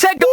set, go!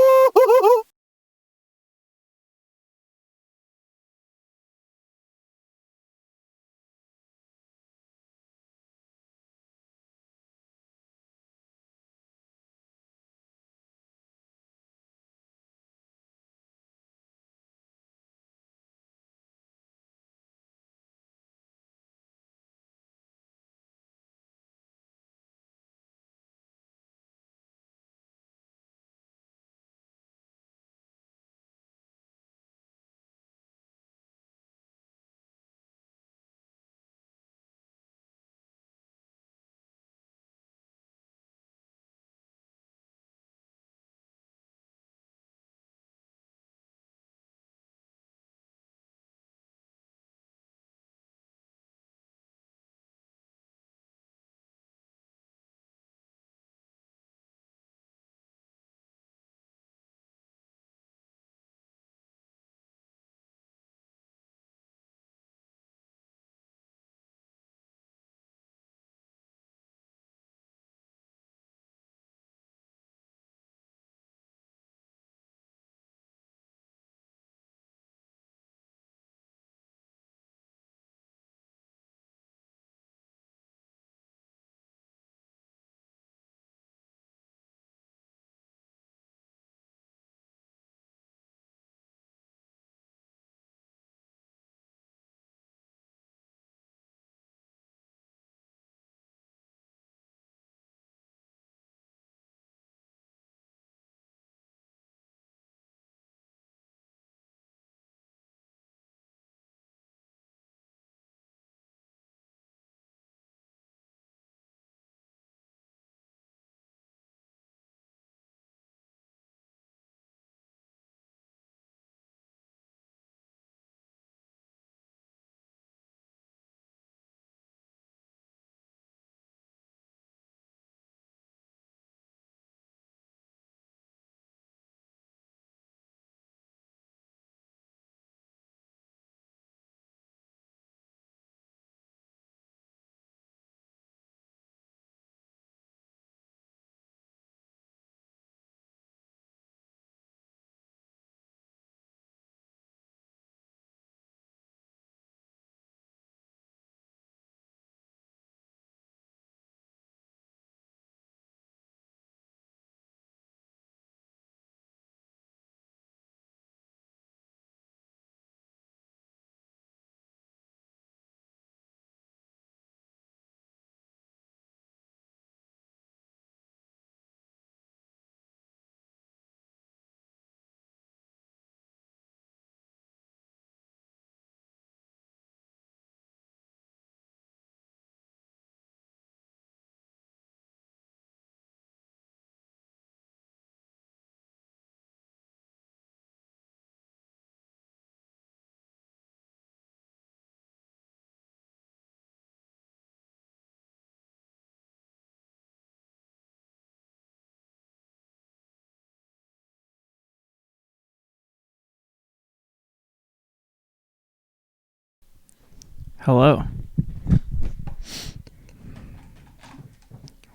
Hello.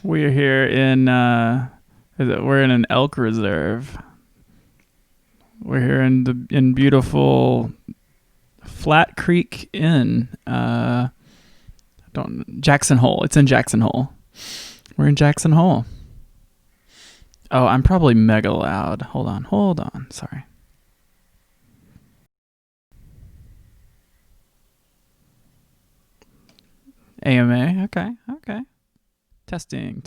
We're here in we're in an elk reserve. We're here in beautiful Flat Creek Inn. Don't Jackson Hole. It's in Jackson Hole. We're in Jackson Hole. Oh, I'm probably mega loud. Hold on. Sorry. AMA. Okay. Testing.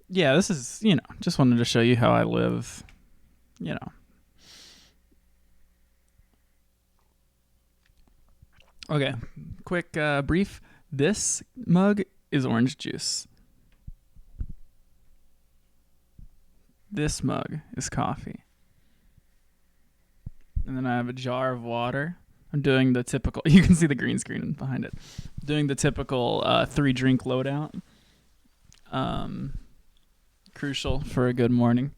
Yeah, this is, just wanted to show you how I live, Okay, quick brief. This mug is orange juice. This mug is coffee. And then I have a jar of water. I'm doing the typical, you can see the green screen behind it. Doing the typical 3-drink loadout. Crucial for a good morning.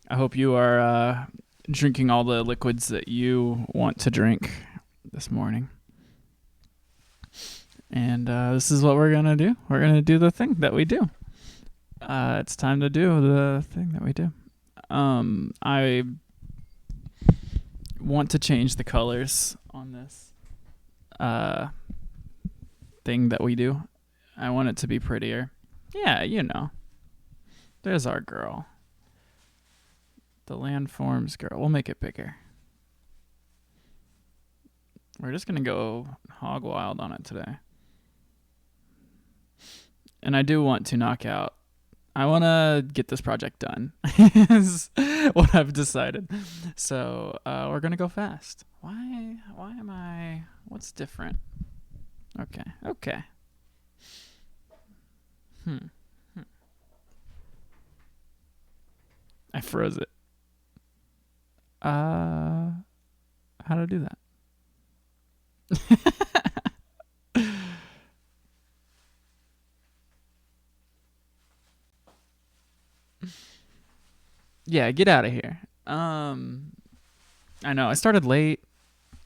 I hope you are drinking all the liquids that you want to drink this morning. And this is what we're going to do. We're going to do the thing that we do. It's time to do the thing that we do. I want to change the colors on this thing that we do. I want it to be prettier. Yeah, you know. There's our girl. The landforms girl. We'll make it bigger. We're just going to go hog wild on it today. And I do want to knock out. I want to get this project done. Is what I've decided. So we're going to go fast. Why am I... What's different? Okay. I froze it. How to do that? Yeah, get out of here. I know I started late.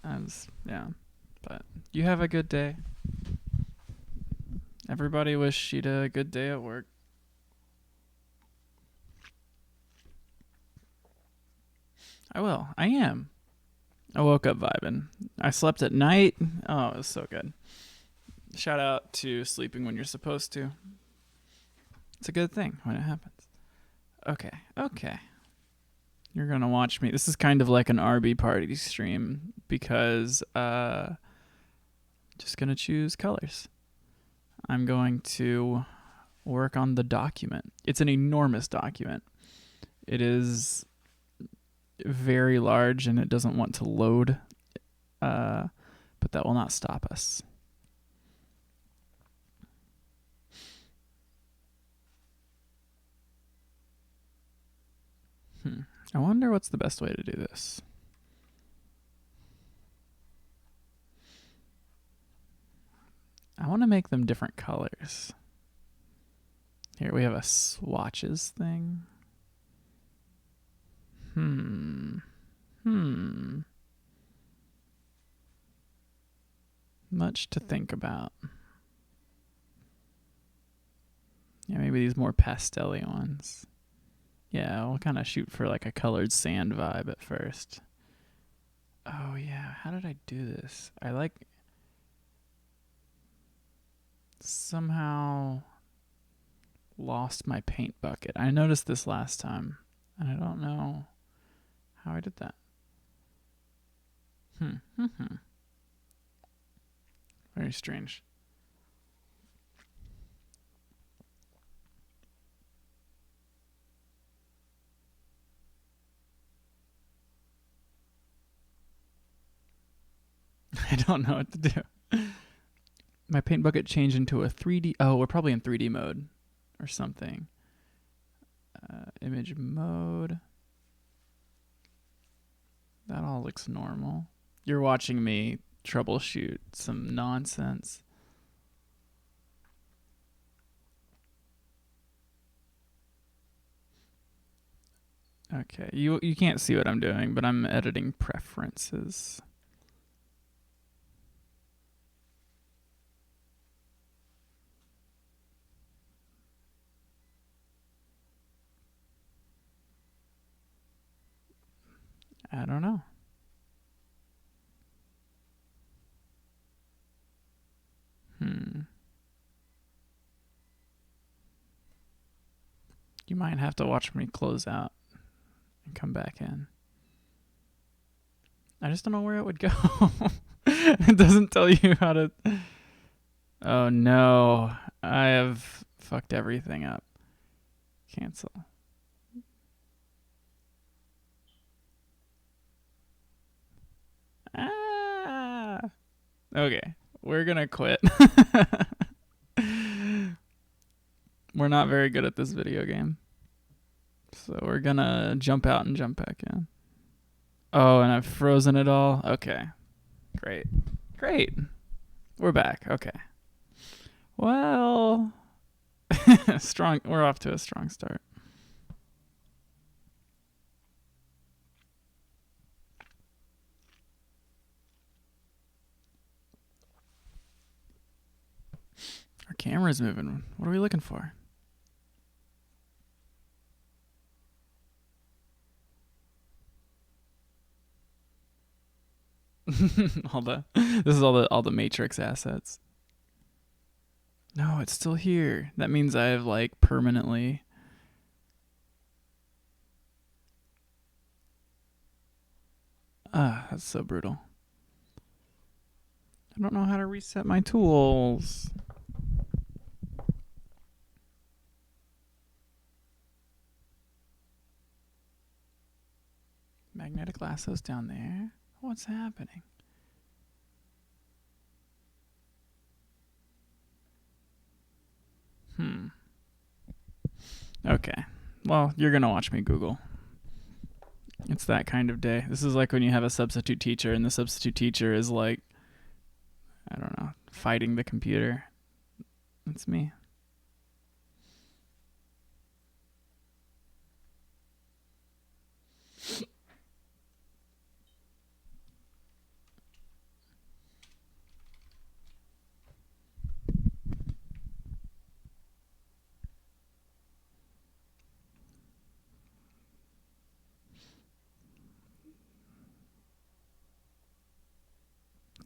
But you have a good day. Everybody wish Sheeta a good day at work. I will. I am. I woke up vibing. I slept at night. Oh, it was so good. Shout out to sleeping when you're supposed to. It's a good thing when it happens. Okay. You're going to watch me. This is kind of like an RB party stream because just going to choose colors. I'm going to work on the document. It's an enormous document. It is very large and it doesn't want to load, but that will not stop us. I wonder what's the best way to do this. I want to make them different colors. Here we have a swatches thing. Much to think about. Yeah, maybe these more pastel-y ones. Yeah, we'll kind of shoot for like a colored sand vibe at first. Oh yeah, how did I do this? I like somehow lost my paint bucket. I noticed this last time, and I don't know how I did that. Very strange. I don't know what to do. My paint bucket changed into a 3D. Oh, we're probably in 3D mode or something. Image mode. That all looks normal. You're watching me troubleshoot some nonsense. Okay, you can't see what I'm doing, but I'm editing preferences. I don't know. You might have to watch me close out and come back in. I just don't know where it would go. It doesn't tell you how to... Oh no, I have fucked everything up. Cancel. Okay, we're gonna quit. We're not very good at this video game. So we're gonna jump out and jump back in. Oh, and I've frozen it all. Okay. Great. We're back. Okay. Well, strong. We're off to a strong start. Camera's moving. What are we looking for? This is all the Matrix assets. No, it's still here. That means I have like permanently. That's so brutal. I don't know how to reset my tools. Magnetic lasso's down there. What's happening? Okay. Well, you're going to watch me Google. It's that kind of day. This is like when you have a substitute teacher and the substitute teacher is like, I don't know, fighting the computer. That's me.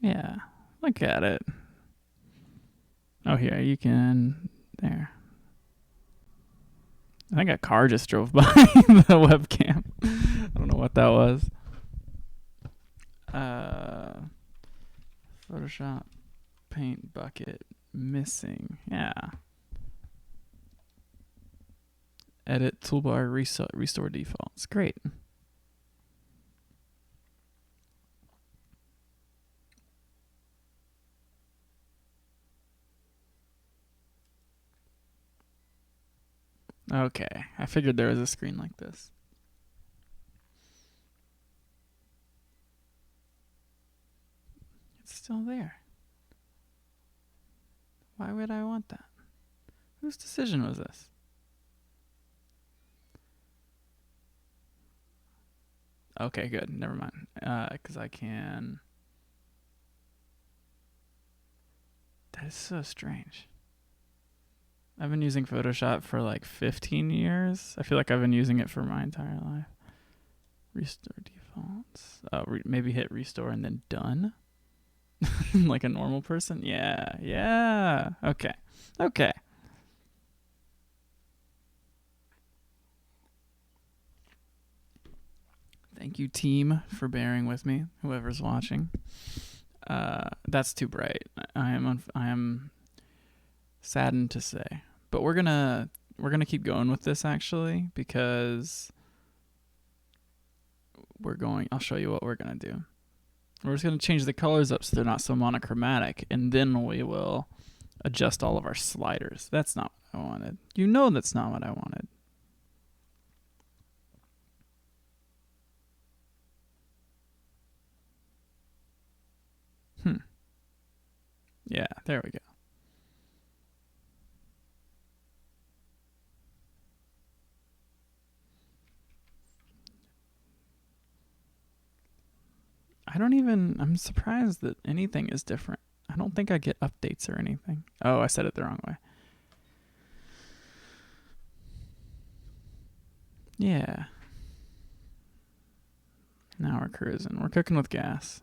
Yeah, look at it. Oh, here, you can. There. I think a car just drove by the webcam. I don't know what that was. Photoshop paint bucket missing. Yeah. Edit toolbar restore defaults. Great. Okay, I figured there was a screen like this. It's still there. Why would I want that? Whose decision was this? Okay, good. Never mind. Because I can... That is so strange. I've been using Photoshop for like 15 years. I feel like I've been using it for my entire life. Restore defaults. Maybe hit restore and then done. Like a normal person. Yeah. Okay. Thank you, team, for bearing with me. Whoever's watching. That's too bright. I am saddened to say, but we're gonna keep going with this actually because I'll show you what we're gonna do. We're just gonna change the colors up so they're not so monochromatic, and then we will adjust all of our sliders. That's not what I wanted. You know that's not what I wanted. Yeah, there we go. I'm surprised that anything is different. I don't think I get updates or anything. Oh, I said it the wrong way. Yeah. Now we're cruising. We're cooking with gas.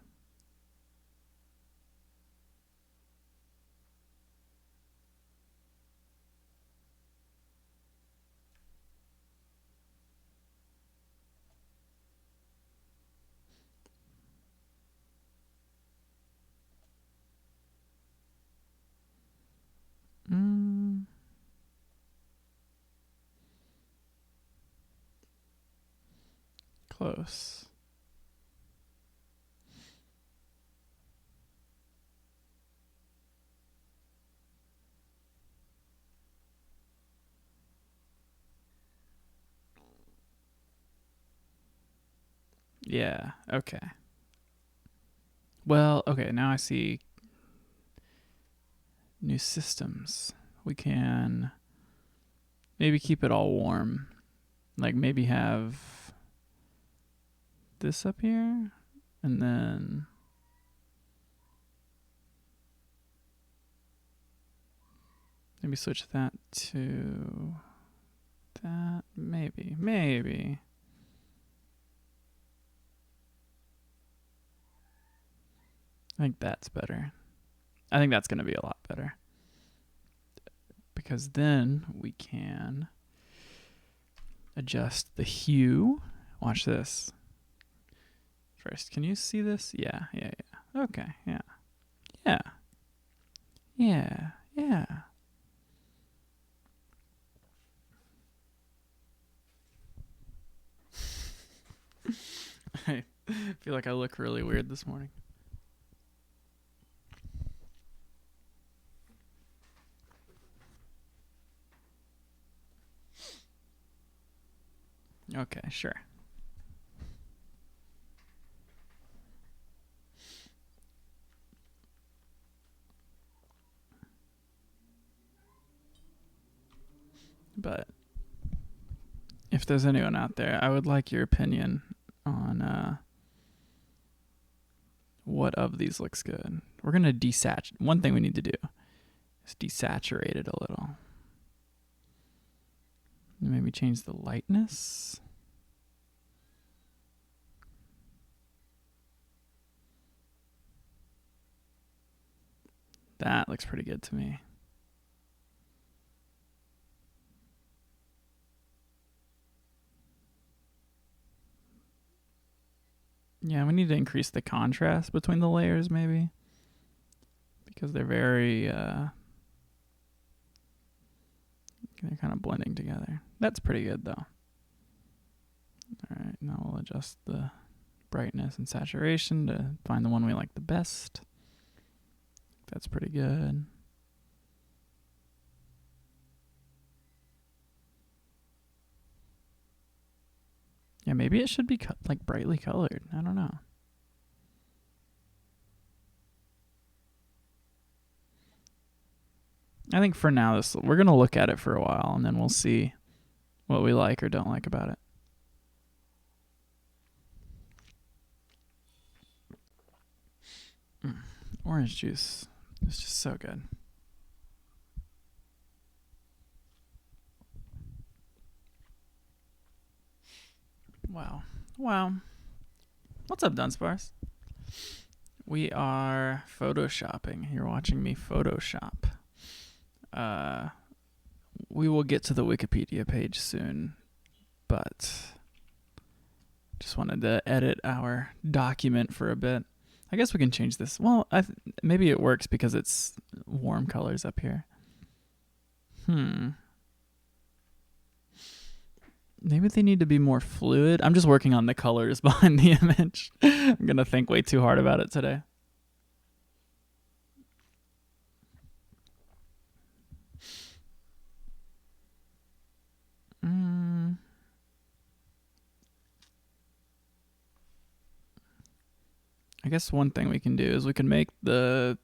Close. Yeah, okay. Well, okay, now I see new systems. We can maybe keep it all warm. Like maybe have this up here and then Maybe switch that to that. Maybe. I think that's better. I think that's going to be a lot better. Because then we can adjust the hue. Watch this. First, can you see this? Yeah. Okay, yeah. I feel like I look really weird this morning. Okay, sure. But if there's anyone out there, I would like your opinion on what of these looks good. We're going to desaturate. One thing we need to do is desaturate it a little. Maybe change the lightness. That looks pretty good to me. Yeah, we need to increase the contrast between the layers maybe. Because they're very, they're kind of blending together. That's pretty good though. Alright, now we'll adjust the brightness and saturation to find the one we like the best. That's pretty good. Yeah, maybe it should be like brightly colored. I don't know. I think for now, we're going to look at it for a while, and then we'll see what we like or don't like about it. Orange juice is just so good. Wow. What's up, Dunspars? We are photoshopping. You're watching me Photoshop. We will get to the Wikipedia page soon, but just wanted to edit our document for a bit. I guess we can change this. Well, maybe it works because it's warm colors up here. Maybe they need to be more fluid. I'm just working on the colors behind the image. I'm going to think way too hard about it today. I guess one thing we can do is we can make this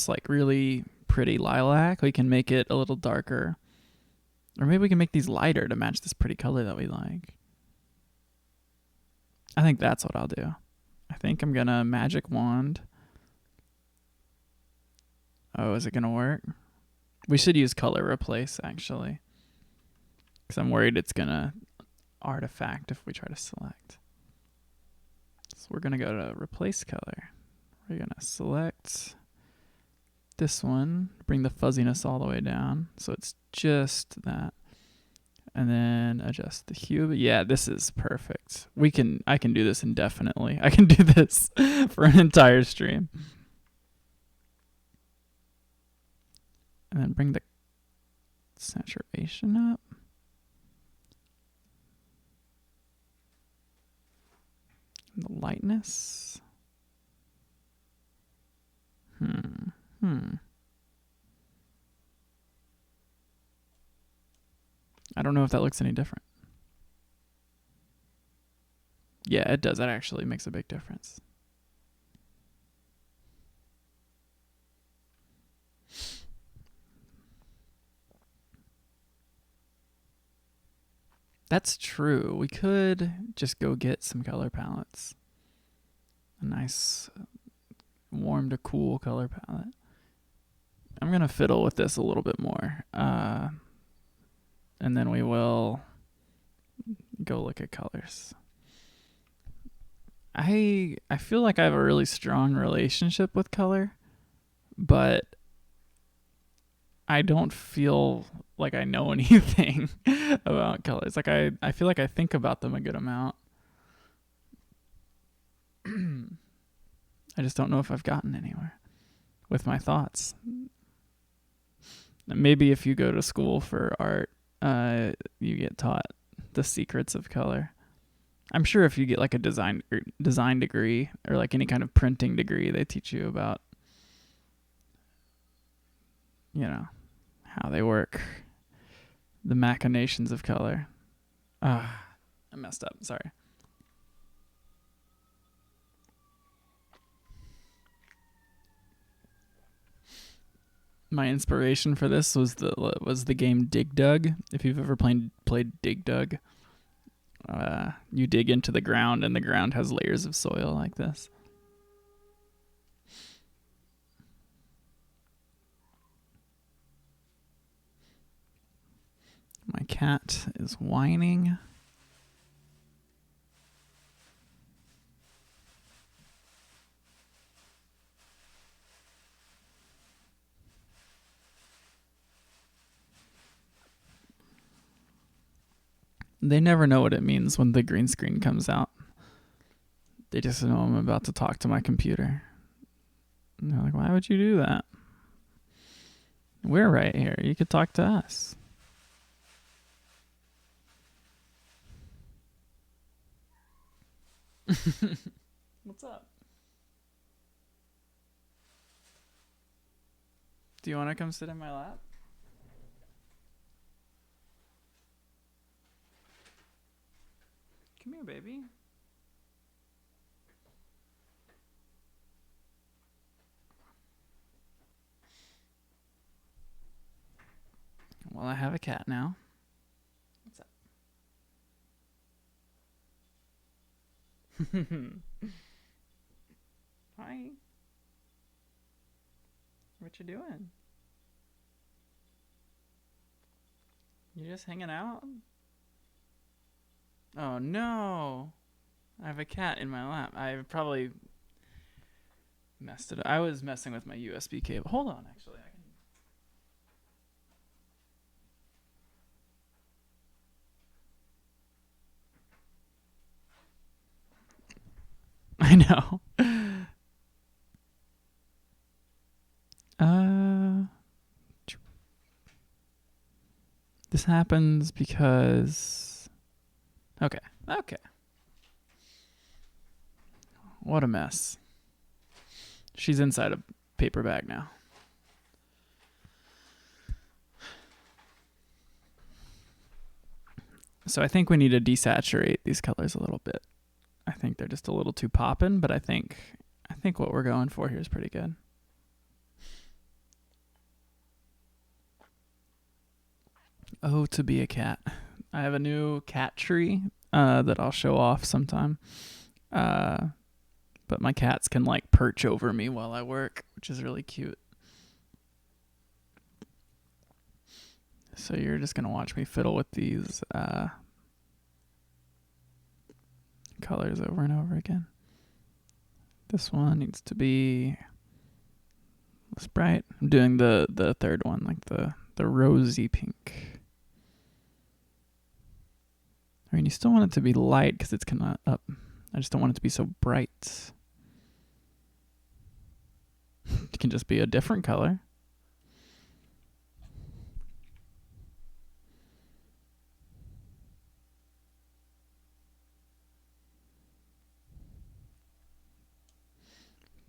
like really pretty lilac. We can make it a little darker. Or maybe we can make these lighter to match this pretty color that we like. I think that's what I'll do. I think I'm going to magic wand. Oh, is it going to work? We should use color replace, actually. Because I'm worried it's going to artifact if we try to select. So we're going to go to replace color. We're going to select this one, bring the fuzziness all the way down so it's just that, and then adjust the hue. But yeah, this is perfect. I can do this indefinitely. I can do this for an entire stream. And then bring the saturation up. And the lightness. I don't know if that looks any different. Yeah, it does. That actually makes a big difference. That's true. We could just go get some color palettes. A nice warm to cool color palette. I'm going to fiddle with this a little bit more. And then we will go look at colors. I feel like I have a really strong relationship with color, but I don't feel like I know anything about colors. Like I feel like I think about them a good amount. I just don't know if I've gotten anywhere with my thoughts. Maybe if you go to school for art, you get taught the secrets of color. I'm sure if you get like a design degree or like any kind of printing degree, they teach you about, how they work, the machinations of color. I messed up. Sorry. My inspiration for this was the game Dig Dug. If you've ever played Dig Dug, you dig into the ground and the ground has layers of soil like this. My cat is whining. They never know what it means when the green screen comes out. They just know I'm about to talk to my computer. And they're like, why would you do that? We're right here. You could talk to us. What's up? Do you want to come sit in my lap? Come here, baby. Well, I have a cat now. What's up? Hi. What you doing? You just hanging out? Oh no. I have a cat in my lap. I probably messed it up. I was messing with my USB cable. Hold on, actually. I know. This happens because... Okay. What a mess. She's inside a paper bag now. So I think we need to desaturate these colors a little bit. I think they're just a little too poppin', but I think what we're going for here is pretty good. Oh, to be a cat. I have a new cat tree that I'll show off sometime. But my cats can like perch over me while I work, which is really cute. So you're just going to watch me fiddle with these colors over and over again. This one needs to be less bright. I'm doing the third one, like the rosy pink. I mean, you still want it to be light because it's kind of up. I just don't want it to be so bright. It can just be a different color.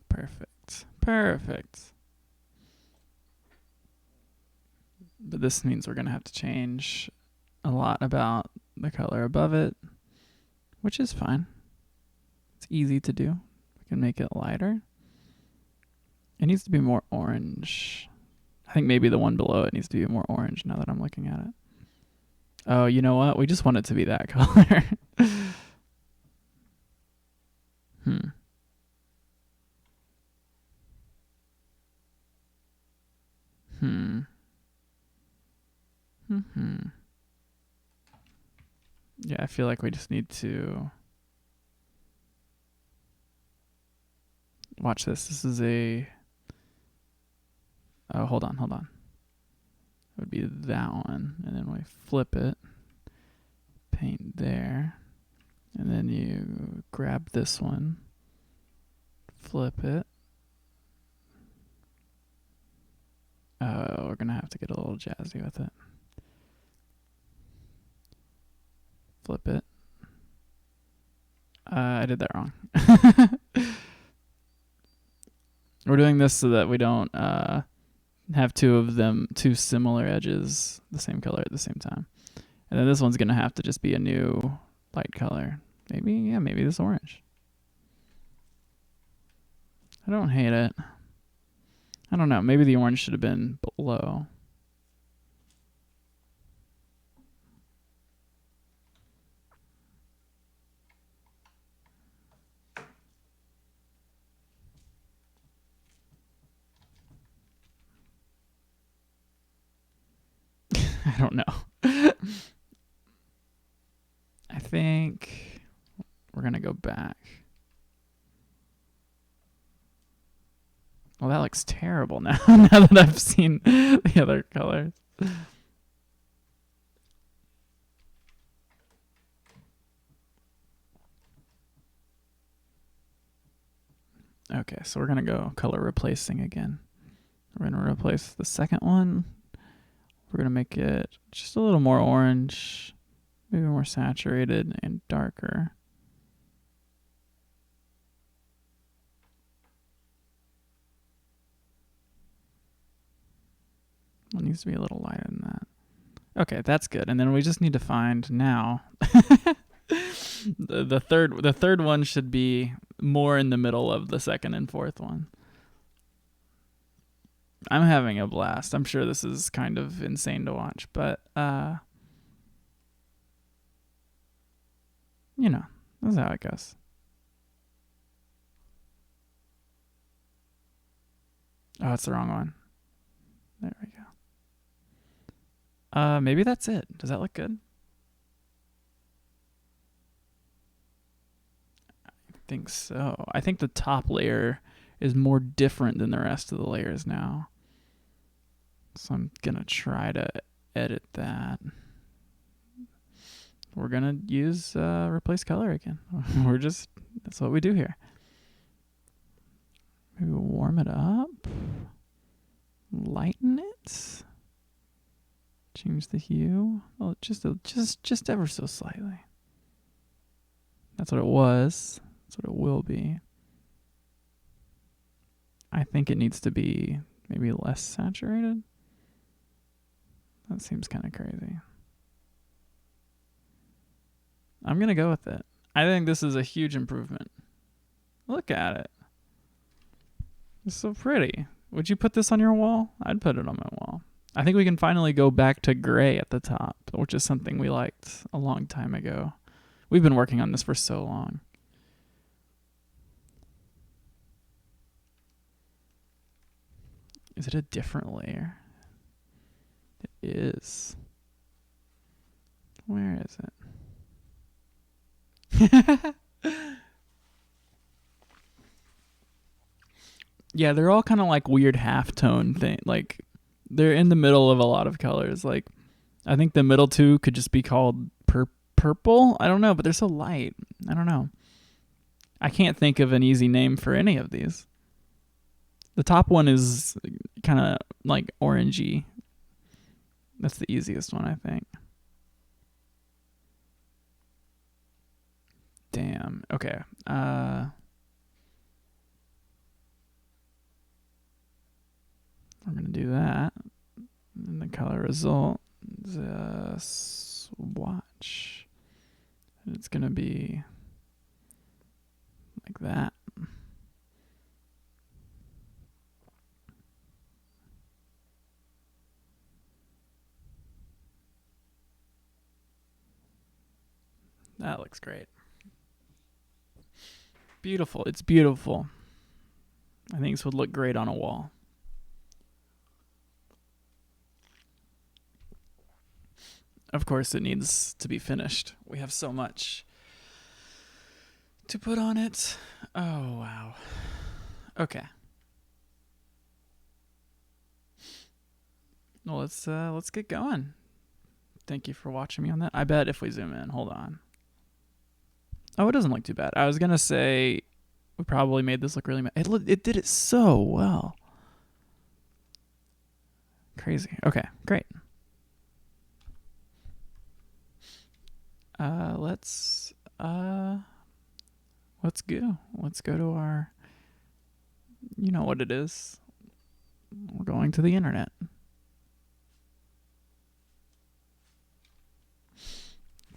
Perfect. But this means we're going to have to change a lot about the color above it, which is fine. It's easy to do. We can make it lighter. It needs to be more orange. I think maybe the one below it needs to be more orange now that I'm looking at it. Oh, you know what? We just want it to be that color. Hmm. Yeah, I feel like we just need to watch this. This is a. Oh, hold on. It would be that one, and then we flip it, paint there, and then you grab this one, flip it. Oh, we're gonna have to get a little jazzy with it. Flip it. I did that wrong. We're doing this so that we don't have two similar edges the same color at the same time. And then this one's going to have to just be a new light color. Maybe this orange. I don't hate it. I don't know. Maybe the orange should have been below. I don't know. I think we're going to go back. Well, that looks terrible now, now that I've seen the other colors. Okay, so we're going to go color replacing again. We're going to replace the second one. We're going to make it just a little more orange, maybe more saturated and darker. It needs to be a little lighter than that. Okay, that's good. And then we just need to find now. the third one should be more in the middle of the second and fourth one. I'm having a blast. I'm sure this is kind of insane to watch, but you know, that's how it goes. Oh, it's the wrong one. There we go. Maybe that's it. Does that look good? I think so. I think the top layer is more different than the rest of the layers now. So I'm going to try to edit that. We're going to use replace color again. That's what we do here. Maybe we'll warm it up. Lighten it. Change the hue. Oh, just ever so slightly. That's what it was. That's what it will be. I think it needs to be maybe less saturated. That seems kind of crazy. I'm going to go with it. I think this is a huge improvement. Look at it. It's so pretty. Would you put this on your wall? I'd put it on my wall. I think we can finally go back to gray at the top, which is something we liked a long time ago. We've been working on this for so long. Is it a different layer? It is. Where is it? Yeah, they're all kind of like weird halftone thing. Like they're in the middle of a lot of colors. Like I think the middle two could just be called purple. I don't know, but they're so light. I don't know. I can't think of an easy name for any of these. The top one is kind of like orangey. That's the easiest one, I think. Damn. Okay. We're going to do that. And the color result is a swatch. And it's going to be like that. That looks great. Beautiful. It's beautiful. I think this would look great on a wall. Of course, it needs to be finished. We have so much to put on it. Oh, wow. Okay. Well, let's get going. Thank you for watching me on that. I bet if we zoom in, hold on. Oh, it doesn't look too bad. I was gonna say we probably made this look really. It did it so well. Crazy. Okay, great. Let's go. Let's go to our. You know what it is. We're going to the internet.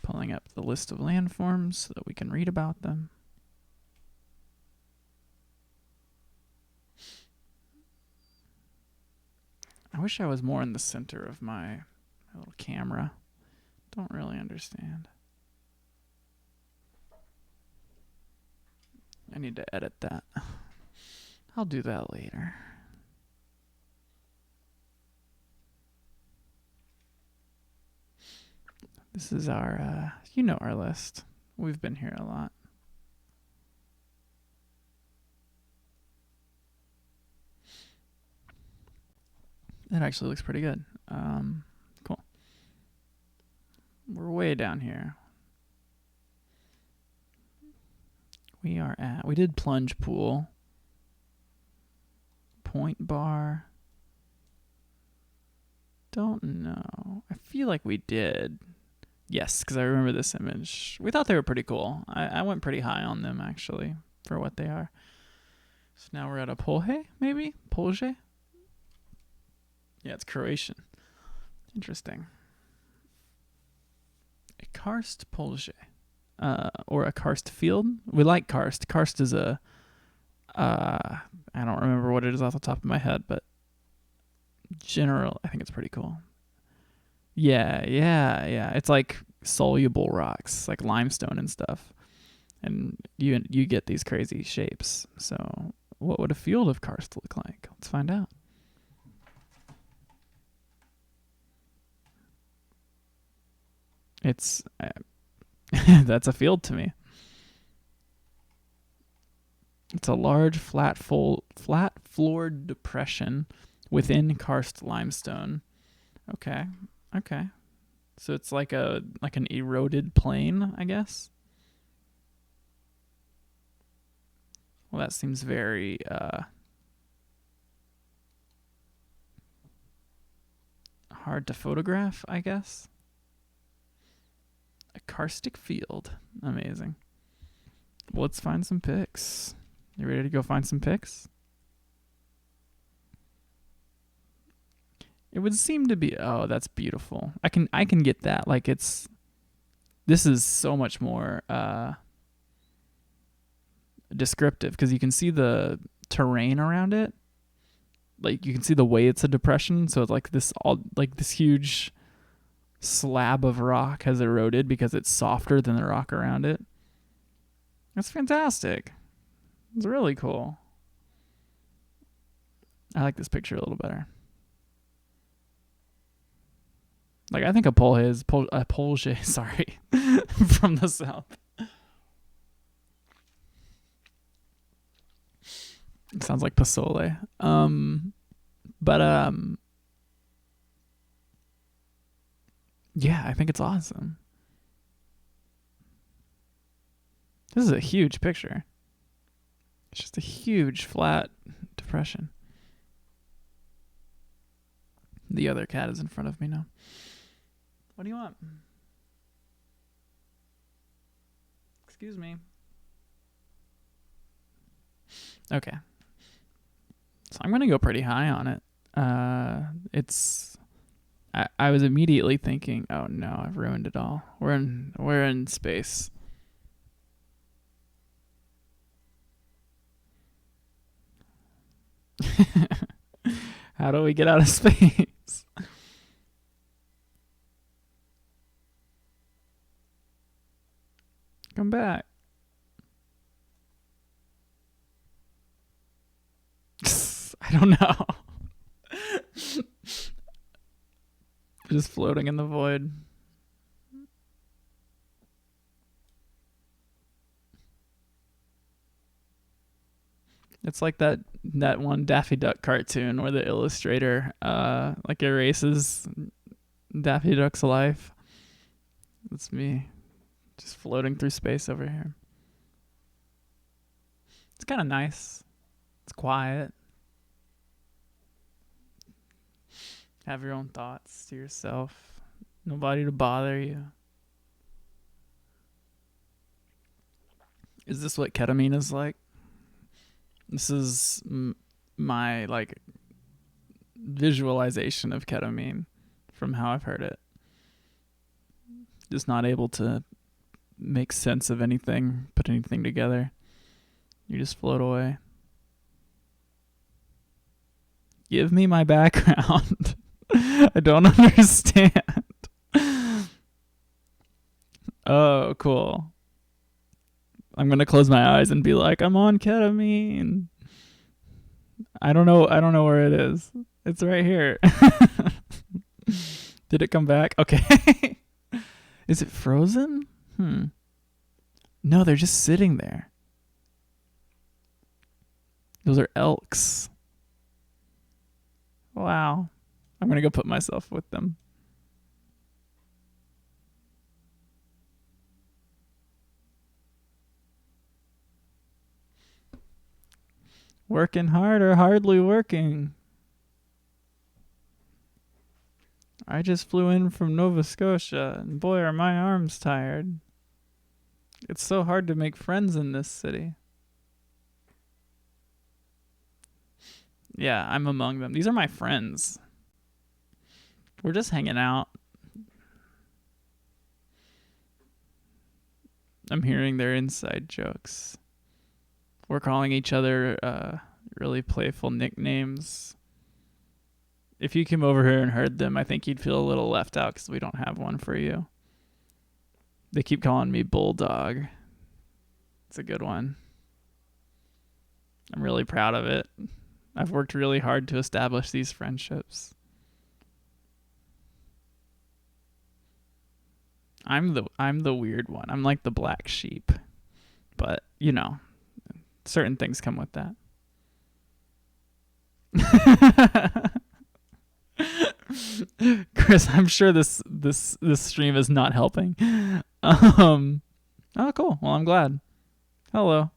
Pulling up the list of landforms so that we can read about them. I wish I was more in the center of my little camera. Don't really understand. I need to edit that. I'll do that later. This is our, you know our list. We've been here a lot. That actually looks pretty good. Cool. We're way down here. We did plunge pool. Point bar. Don't know. I feel like we did. Yes, because I remember this image. We thought they were pretty cool. I went pretty high on them, actually, for what they are. So now we're at a polje, maybe? Polje? Yeah, it's Croatian. Interesting. A karst polje. Or a karst field. We like karst. Karst is a... I don't remember what it is off the top of my head, but I think it's pretty cool. Yeah. It's like soluble rocks, like limestone and stuff. And you get these crazy shapes. So what would a field of karst look like? Let's find out. It's that's a field to me. It's a large flat floored depression within karst limestone. Okay. So it's like an eroded plain, I guess. Well, that seems very hard to photograph, I guess. A karstic field. Amazing. Well, let's find some pics. You ready to go find some pics? It would seem to be. Oh, that's beautiful. I can get that. Like this is so much more descriptive because you can see the terrain around it. Like you can see the way it's a depression. So it's like this huge slab of rock has eroded because it's softer than the rock around it. That's fantastic. It's really cool. I like this picture a little better. Like I think a polje, sorry, from the south. It sounds like pasole. Yeah, I think it's awesome. This is a huge picture. It's just a huge flat depression. The other cat is in front of me now. What do you want? Excuse me. Okay. So I'm going to go pretty high on it. I was immediately thinking, oh no, I've ruined it all. We're in space. How do we get out of space? Come back. I don't know. Just floating in the void. It's like that one Daffy Duck cartoon where the illustrator like erases Daffy Duck's life. That's me just floating through space over here. It's kind of nice. It's quiet. Have your own thoughts to yourself. Nobody to bother you. Is this what ketamine is like? This is my like visualization of ketamine from how I've heard it. Just not able to make sense of anything, put anything together. You just float away. Give me my background. I don't understand. Oh, cool. I'm going to close my eyes and be like, I'm on ketamine. I don't know where it is. It's right here. Did it come back? Okay. Is it frozen? No, they're just sitting there. Those are elks. Wow. I'm going to go put myself with them. Working hard or hardly working? I just flew in from Nova Scotia, and boy, are my arms tired. It's so hard to make friends in this city. Yeah, I'm among them. These are my friends. We're just hanging out. I'm hearing their inside jokes. We're calling each other really playful nicknames. If you came over here and heard them, I think you'd feel a little left out because we don't have one for you. They keep calling me Bulldog. It's a good one. I'm really proud of it. I've worked really hard to establish these friendships. I'm the weird one. I'm like the black sheep. But, you know, certain things come with that. Chris, I'm sure this stream is not helping. Oh, cool. Well, I'm glad. Hello.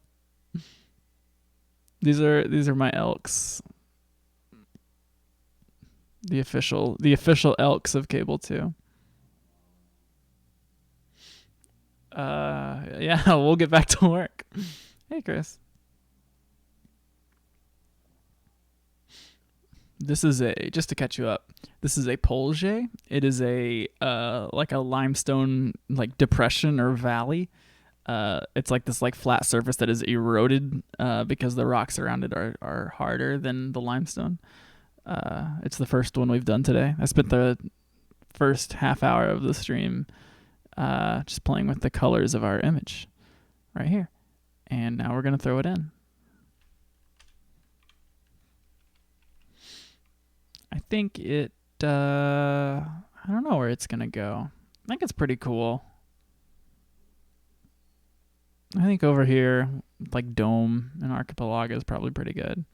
These are my elks. The official elks of Cable 2. Yeah, we'll get back to work. Hey, Chris. This is just to catch you up. This is a polje. It is a like a limestone like depression or valley. It's like this like flat surface that is eroded because the rocks around it are harder than the limestone. It's the first one we've done today. I spent the first half hour of the stream just playing with the colors of our image right here. And now we're going to throw it in. I think it, I don't know where it's going to go. I think it's pretty cool. I think over here, like Dome and Archipelago is probably pretty good.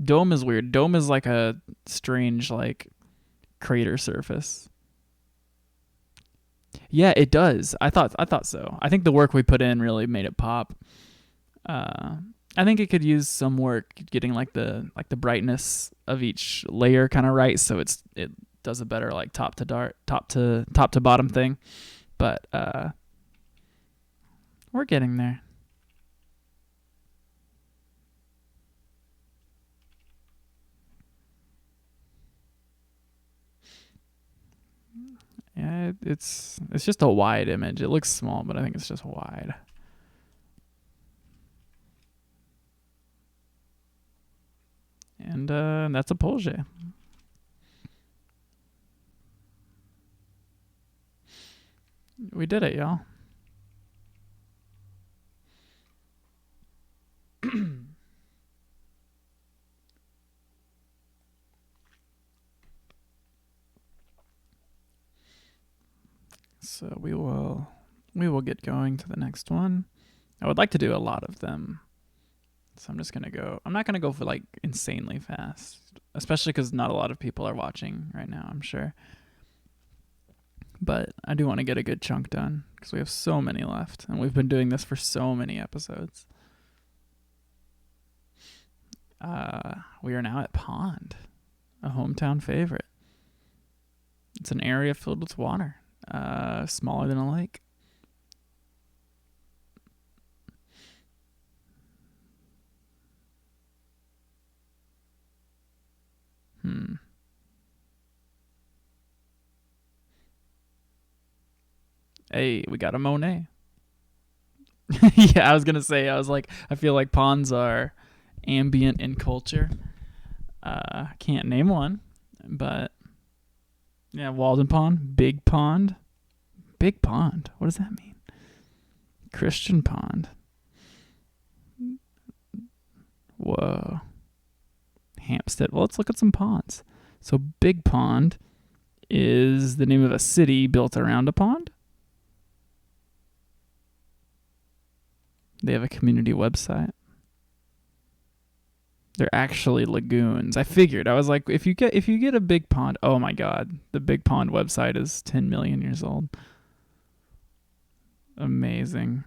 Dome is weird. Dome is like a strange, like, crater surface. Yeah, it does. I thought so. I think the work we put in really made it pop. I think it could use some work getting like the brightness of each layer kind of right, so it does a better like top to bottom thing. But we're getting there. Yeah, it's just a wide image. It looks small, but I think it's just wide. And that's a polje. We did it, y'all. So we will get going to the next one. I would like to do a lot of them So I'm just going to go. I'm not going to go for like insanely fast, especially because not a lot of people are watching right now, I'm sure. But I do want to get a good chunk done because we have so many left, and we've been doing this for so many episodes. We are now at Pond, a hometown favorite. It's an area filled with water, smaller than a lake. Hey, we got a Monet. Yeah, I was gonna say. I was like, I feel like ponds are ambient in culture. Can't name one, but yeah, Walden Pond, Big Pond, Big Pond. What does that mean? Christian Pond. Whoa. Hampstead. Well, let's look at some ponds. So Big Pond is the name of a city built around a pond. They have a community website. They're actually lagoons. I figured. I was like, if you get a big pond, oh my god, the Big Pond website is 10 million years old. Amazing.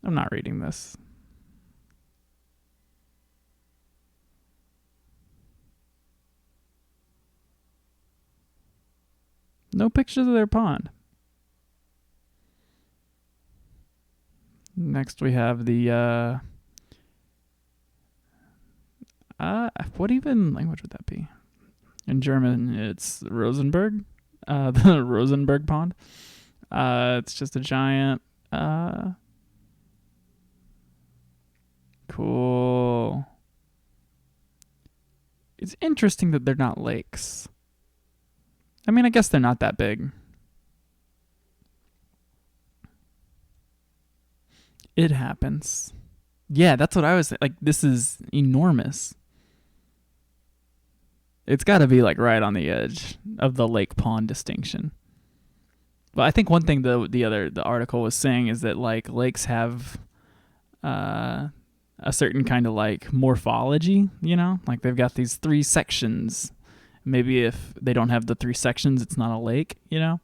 I'm not reading this. No pictures of their pond. Next we have the what even language would that be? In German, it's Rosenberg. The Rosenberg Pond. It's just a giant. Cool. It's interesting that they're not lakes. I mean, I guess they're not that big. It happens. Yeah, that's what I was like. This is enormous. It's got to be like right on the edge of the lake pond distinction. But I think one thing the article was saying is that like lakes have a certain kind of like morphology, you know? Like they've got these 3 sections. Maybe if they don't have the 3 sections, it's not a lake, you know?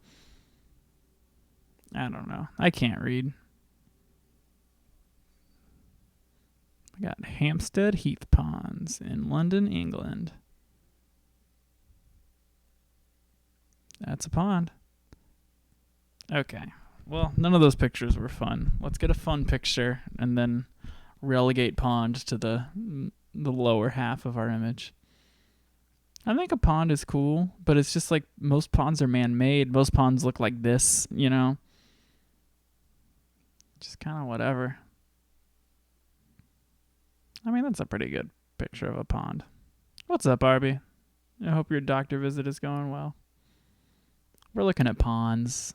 I don't know. I can't read. We got Hampstead Heath Ponds in London, England. That's a pond. Okay. Well, none of those pictures were fun. Let's get a fun picture and then relegate pond to the lower half of our image. I think a pond is cool, but it's just like most ponds are man-made. Most ponds look like this, you know? Just kind of whatever. I mean, that's a pretty good picture of a pond. What's up, Arby? I hope your doctor visit is going well. We're looking at ponds.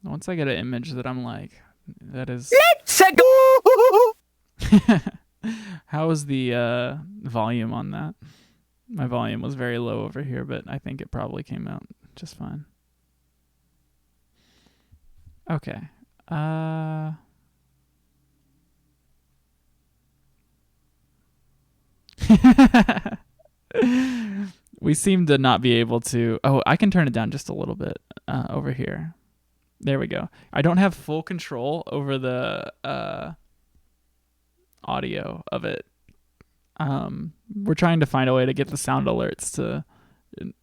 Once I get an image that I'm like, that is. Let's go! How is the volume on that? My volume was very low over here, but I think it probably came out just fine. Okay. We seem to not be able to. Oh, I can turn it down just a little bit over here. There we go. I don't have full control over the audio of it. We're trying to find a way to get the sound alerts to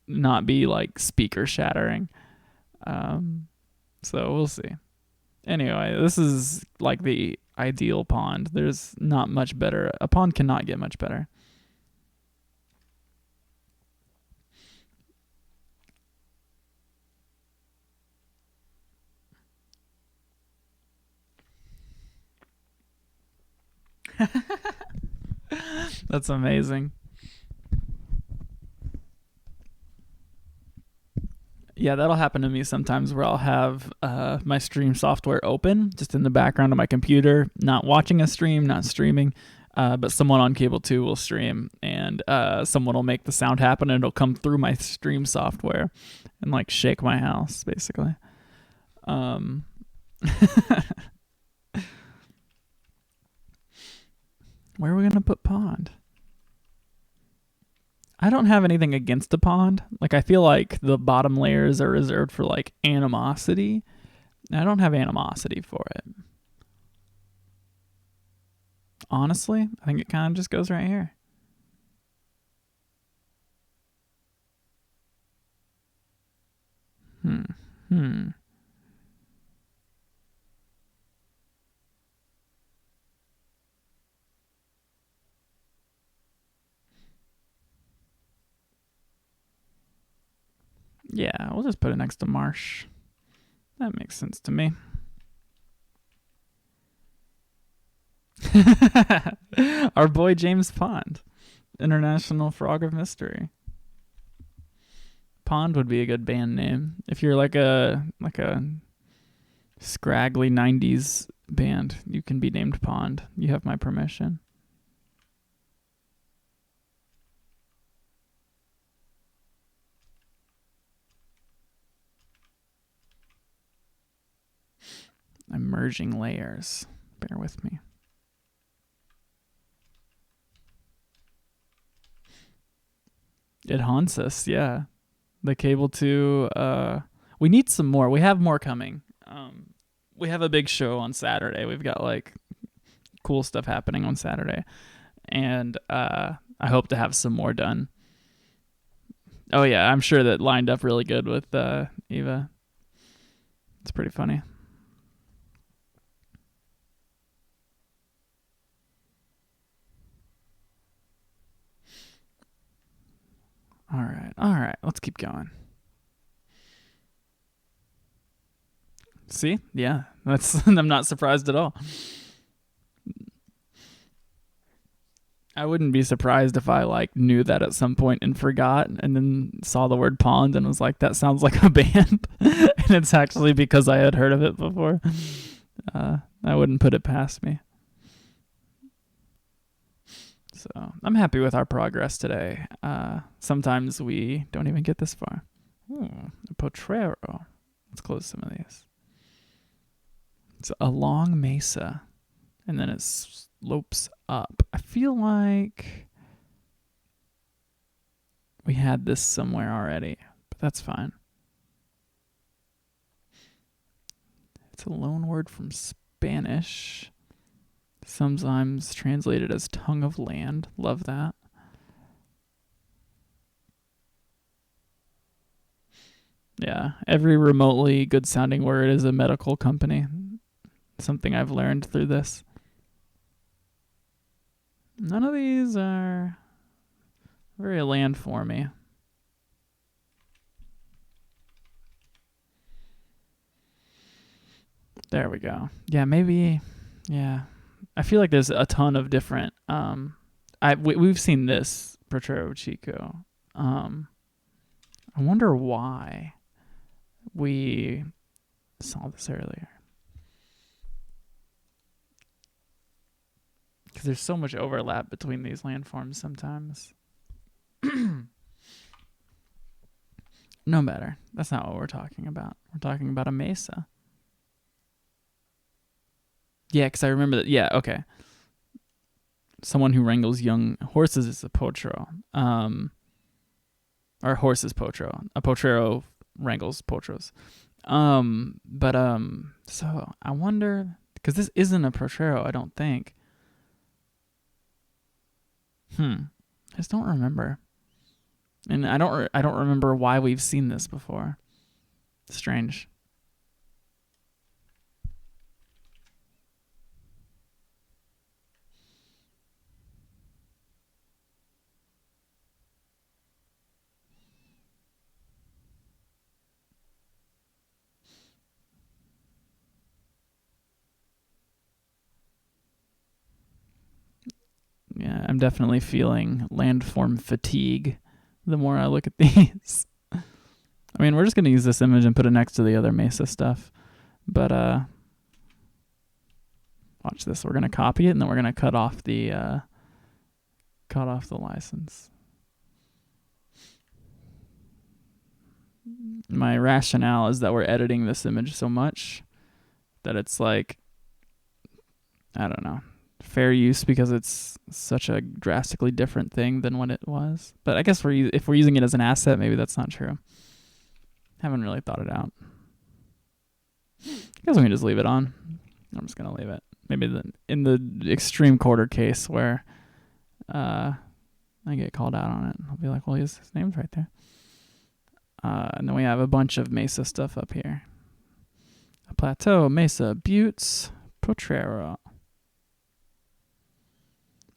not be like speaker shattering. So we'll see. Anyway, this is like the ideal pond. There's not much better. A pond cannot get much better. That's amazing. Yeah, that'll happen to me sometimes where I'll have my stream software open just in the background of my computer, not watching a stream, not streaming, but someone on Cable 2 will stream and someone will make the sound happen and it'll come through my stream software and like shake my house, basically. Um, where are we going to put pond? I don't have anything against the pond. Like, I feel like the bottom layers are reserved for like animosity. I don't have animosity for it. Honestly, I think it kind of just goes right here. Hmm. Yeah, we'll just put it next to marsh. That makes sense to me. Our boy James Pond, International Frog of Mystery. Pond would be a good band name if you're like a scraggly 90s band. You can be named Pond. You have my permission. I'm merging layers. Bear with me. It haunts us, yeah. The Cable 2, we need some more. We have more coming. We have a big show on Saturday. We've got like cool stuff happening on Saturday. And I hope to have some more done. Oh yeah, I'm sure that lined up really good with Eva. It's pretty funny. All right. Let's keep going. See? Yeah, that's. I'm not surprised at all. I wouldn't be surprised if I like knew that at some point and forgot, and then saw the word pond and was like, "That sounds like a band," and it's actually because I had heard of it before. I wouldn't put it past me. So I'm happy with our progress today. Sometimes we don't even get this far. A potrero. Let's close some of these. It's a long mesa, and then it slopes up. I feel like we had this somewhere already, but that's fine. It's a loan word from Spanish. Sometimes translated as tongue of land. Love that. Yeah, every remotely good sounding word is a medical company. Something I've learned through this. None of these are very landformy. There we go. Yeah, maybe. Yeah, I feel like there's a ton of different. We've seen this Portrero Chico. I wonder why we saw this earlier. Because there's so much overlap between these landforms sometimes. No matter. That's not what we're talking about. We're talking about a mesa. Yeah, because I remember that. Yeah, okay. Someone who wrangles young horses is a potro. Or horse is potro. A potrero wrangles potros. So I wonder, because this isn't a potrero, I don't think. I just don't remember, and I don't remember why we've seen this before. Strange. Yeah, I'm definitely feeling landform fatigue the more I look at these. I mean, we're just going to use this image and put it next to the other Mesa stuff. But watch this. We're going to copy it, and then we're going to cut off the license. My rationale is that we're editing this image so much that it's like, I don't know, fair use because it's such a drastically different thing than what it was. But I guess if we're using it as an asset, maybe that's not true. Haven't really thought it out. I guess we can just leave it on. I'm just going to leave it. Maybe in the extreme quarter case where I get called out on it, I'll be like, well, his name's right there. And then we have a bunch of Mesa stuff up here. Plateau, Mesa, Buttes, Potrero.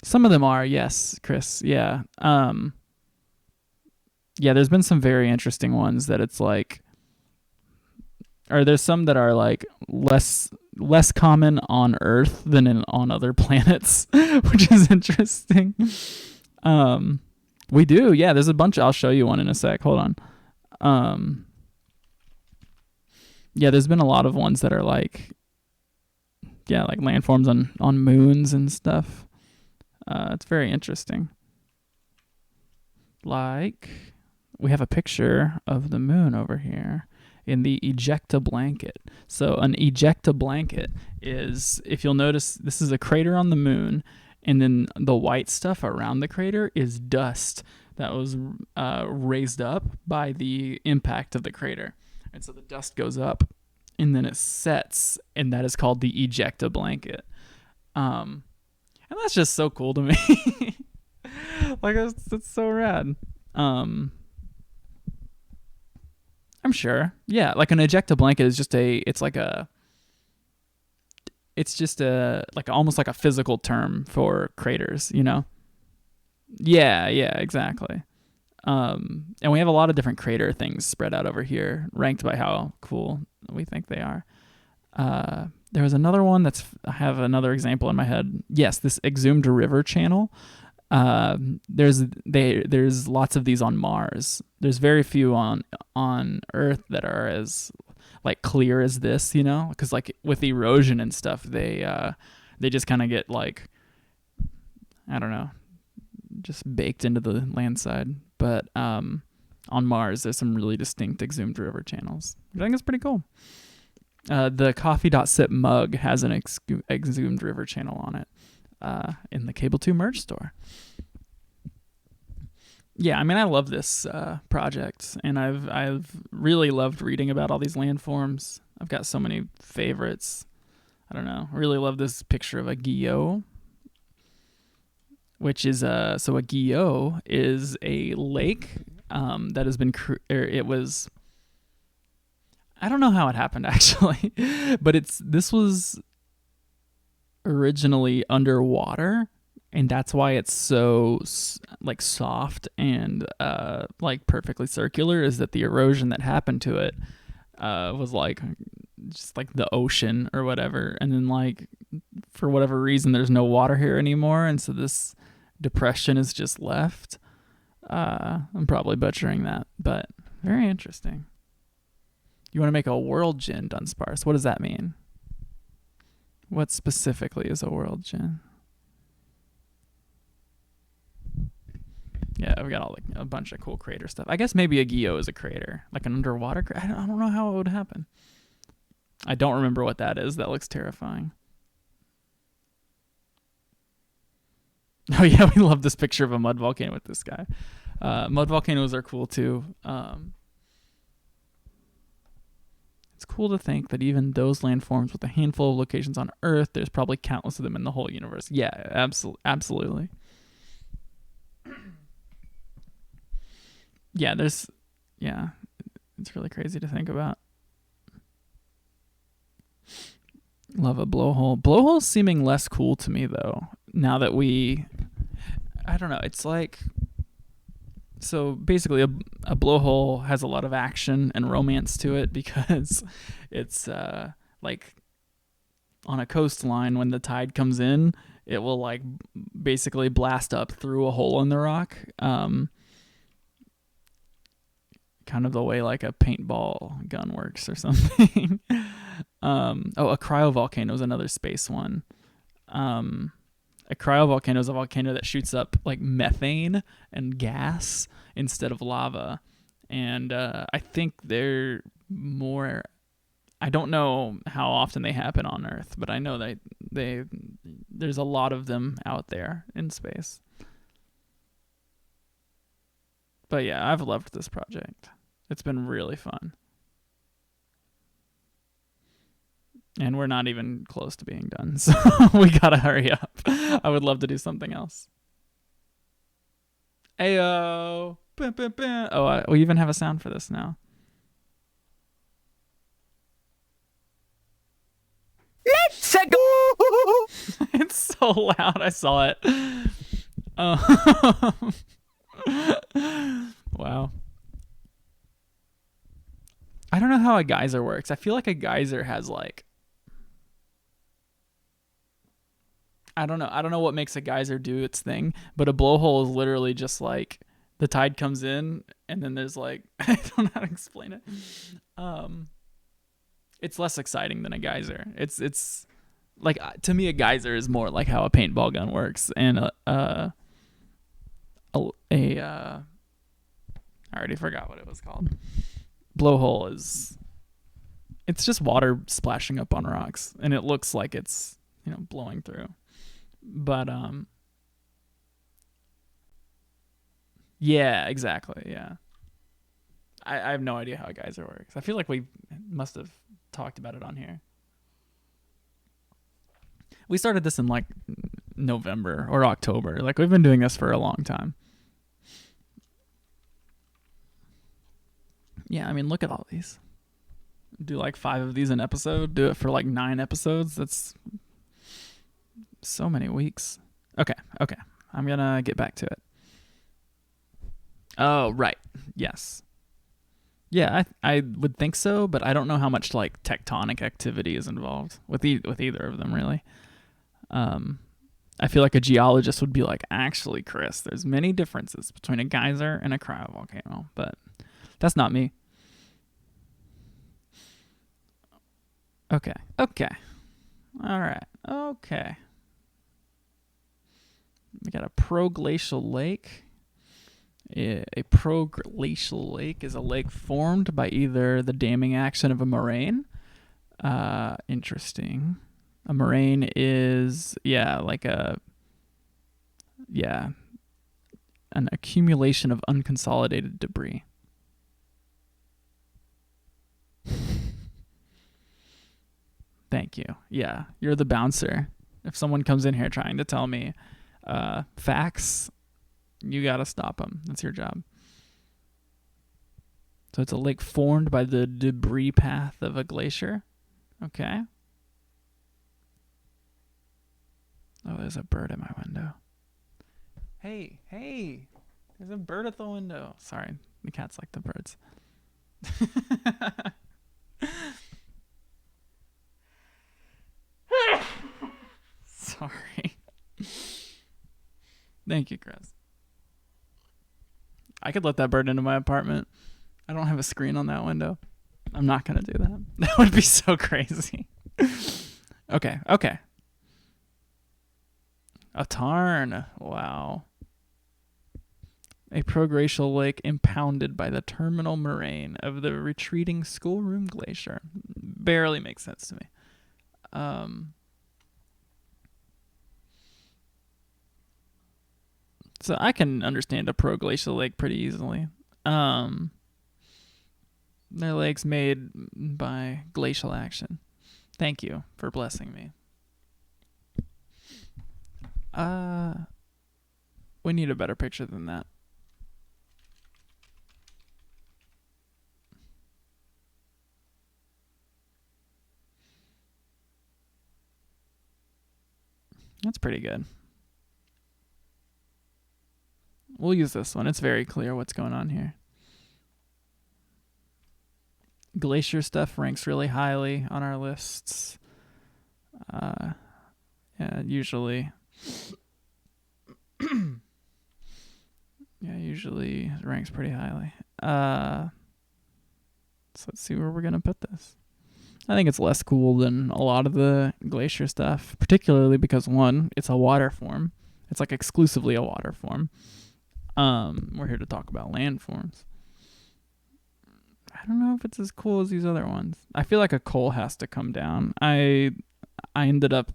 Some of them are, yes, Chris. Yeah. Yeah, there's been some very interesting ones that it's like, or there's some that are like less common on Earth than on other planets, which is interesting. We do, yeah. There's a bunch. I'll show you one in a sec. Hold on. Yeah, there's been a lot of ones that are like, yeah, like landforms on moons and stuff. It's very interesting. Like, we have a picture of the moon over here in the ejecta blanket. So an ejecta blanket is, if you'll notice, this is a crater on the moon, and then the white stuff around the crater is dust that was raised up by the impact of the crater. And so the dust goes up, and then it sets, and that is called the ejecta blanket. And that's just so cool to me. Like, that's so rad. I'm sure. Yeah, like an ejecta blanket is just almost like a physical term for craters, you know? Yeah, exactly. And we have a lot of different crater things spread out over here, ranked by how cool we think they are. There was another one I have another example in my head. Yes, this exhumed river channel. There's lots of these on Mars. There's very few on Earth that are as like clear as this, you know, because like with erosion and stuff, they just kind of get like, I don't know, just baked into the land side. But on Mars, there's some really distinct exhumed river channels, which I think is pretty cool. The coffee.sip mug has an exhumed river channel on it in the Cable 2 merch store. Yeah, I mean, I love this project, and I've really loved reading about all these landforms. I've got so many favorites. I don't know. I really love this picture of a guillot, which is a guillot is a lake that has been it was. I don't know how it happened actually, but this was originally underwater, and that's why it's so like soft and like perfectly circular, is that the erosion that happened to it was like just like the ocean or whatever, and then like for whatever reason there's no water here anymore, and so this depression is just left. I'm probably butchering that, but very interesting. You want to make a world gin, Dunsparce. What does that mean? What specifically is a world gin? Yeah, we got all like a bunch of cool crater stuff. I guess maybe a guillot is a crater, like an underwater crater. I don't know how it would happen. I don't remember what that is. That looks terrifying. Oh yeah, we love this picture of a mud volcano with this guy. Mud volcanoes are cool too. It's cool to think that even those landforms with a handful of locations on Earth, there's probably countless of them in the whole universe. Yeah, absolutely. Yeah, it's really crazy to think about. Love a blowhole. Blowhole's seeming less cool to me though. Now that I don't know, it's like, so basically a blowhole has a lot of action and romance to it because it's like on a coastline, when the tide comes in, it will like basically blast up through a hole in the rock, kind of the way like a paintball gun works or something. A cryovolcano is another space one. A cryovolcano is a volcano that shoots up like methane and gas instead of lava. And I think they're more. I don't know how often they happen on Earth, but I know that there's a lot of them out there in space. But yeah, I've loved this project. It's been really fun. And we're not even close to being done, so we gotta hurry up. I would love to do something else. Ayo! Oh, we even have a sound for this now. Let's go! It's so loud. I saw it. Wow. I don't know how a geyser works. I feel like a geyser has like I don't know. I don't know what makes a geyser do its thing, but a blowhole is literally just like the tide comes in and then there's like I don't know how to explain it. It's less exciting than a geyser. It's like to me a geyser is more like how a paintball gun works, and I already forgot what it was called. Blowhole is it's just water splashing up on rocks, and it looks like it's blowing through. But yeah, exactly. Yeah, I have no idea how a geyser works. I feel like we must have talked about it on here. We started this in like November or October. Like we've been doing this for a long time. Yeah, I mean, look at all these. Do like 5 of these an episode. Do it for like 9 episodes. That's so many weeks. Okay. I'm gonna get back to it. Oh, right. Yes. Yeah, I would think so, but I don't know how much like tectonic activity is involved with either of them really. I feel like a geologist would be like, actually, Chris, there's many differences between a geyser and a cryovolcano, but that's not me. Okay. All right. Okay. We got a proglacial lake. A proglacial lake is a lake formed by either the damming action of a moraine. Interesting. A moraine is an accumulation of unconsolidated debris. Thank you. Yeah, you're the bouncer. If someone comes in here trying to tell me facts, you gotta stop them. That's your job. So it's a lake formed by the debris path of a glacier. Okay. Oh, there's a bird at my window. Hey, there's a bird at the window. Sorry, the cats like the birds. Sorry. Thank you, Chris. I could let that bird into my apartment. I don't have a screen on that window. I'm not going to do that. That would be so crazy. Okay. A tarn. Wow. A proglacial lake impounded by the terminal moraine of the retreating schoolroom glacier. Barely makes sense to me. So I can understand a proglacial lake pretty easily. They're lakes made by glacial action. Thank you for blessing me. We need a better picture than that. That's pretty good. We'll use this one. It's very clear what's going on here. Glacier stuff ranks really highly on our lists. Usually. Usually ranks pretty highly. So let's see where we're going to put this. I think it's less cool than a lot of the glacier stuff, particularly because, one, it's a water form. It's like exclusively a water form. We're here to talk about landforms. I don't know if it's as cool as these other ones. I feel like a coal has to come down. I ended up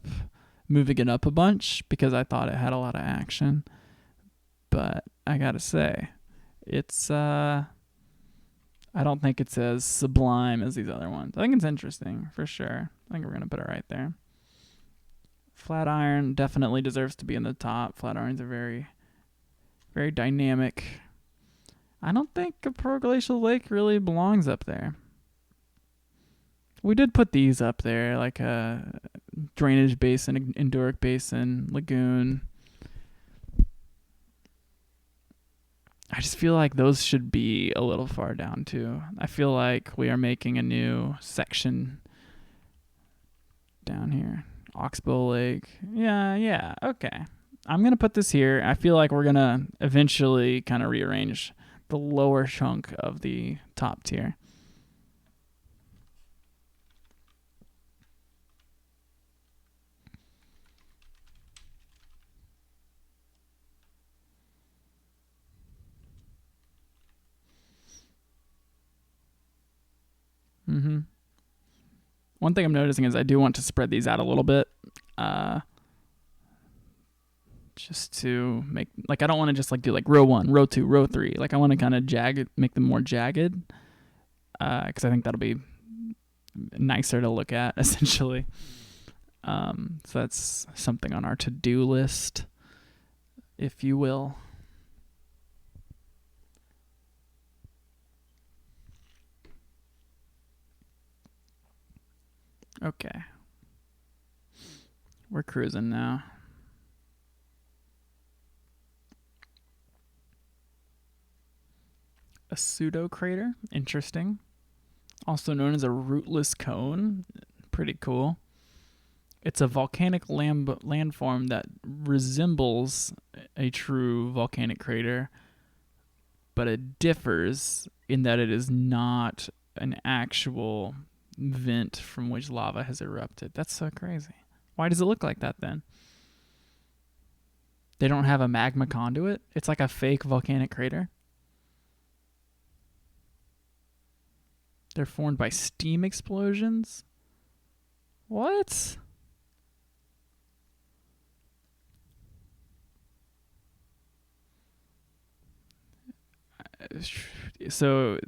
moving it up a bunch because I thought it had a lot of action. But I gotta say, it's I don't think it's as sublime as these other ones. I think it's interesting, for sure. I think we're going to put it right there. Flatiron definitely deserves to be in the top. Flatirons are very, very dynamic. I don't think a proglacial lake really belongs up there. We did put these up there, like a drainage basin, enduric basin, lagoon. I just feel like those should be a little far down too. I feel like we are making a new section down here. Oxbow Lake. Yeah, okay. I'm going to put this here. I feel like we're going to eventually kind of rearrange the lower chunk of the top tier. One thing I'm noticing is I do want to spread these out a little bit. Just to make, like, I don't want to just like do like row 1, row 2, row 3. Like, I want to kind of make them more jagged. Because I think that'll be nicer to look at, essentially. So that's something on our to-do list, if you will. Okay. We're cruising now. A pseudo crater. Interesting. Also known as a rootless cone. Pretty cool. It's a volcanic landform that resembles a true volcanic crater, but it differs in that it is not an actual vent from which lava has erupted. That's so crazy. Why does it look like that then? They don't have a magma conduit? It's like a fake volcanic crater? They're formed by steam explosions? What? So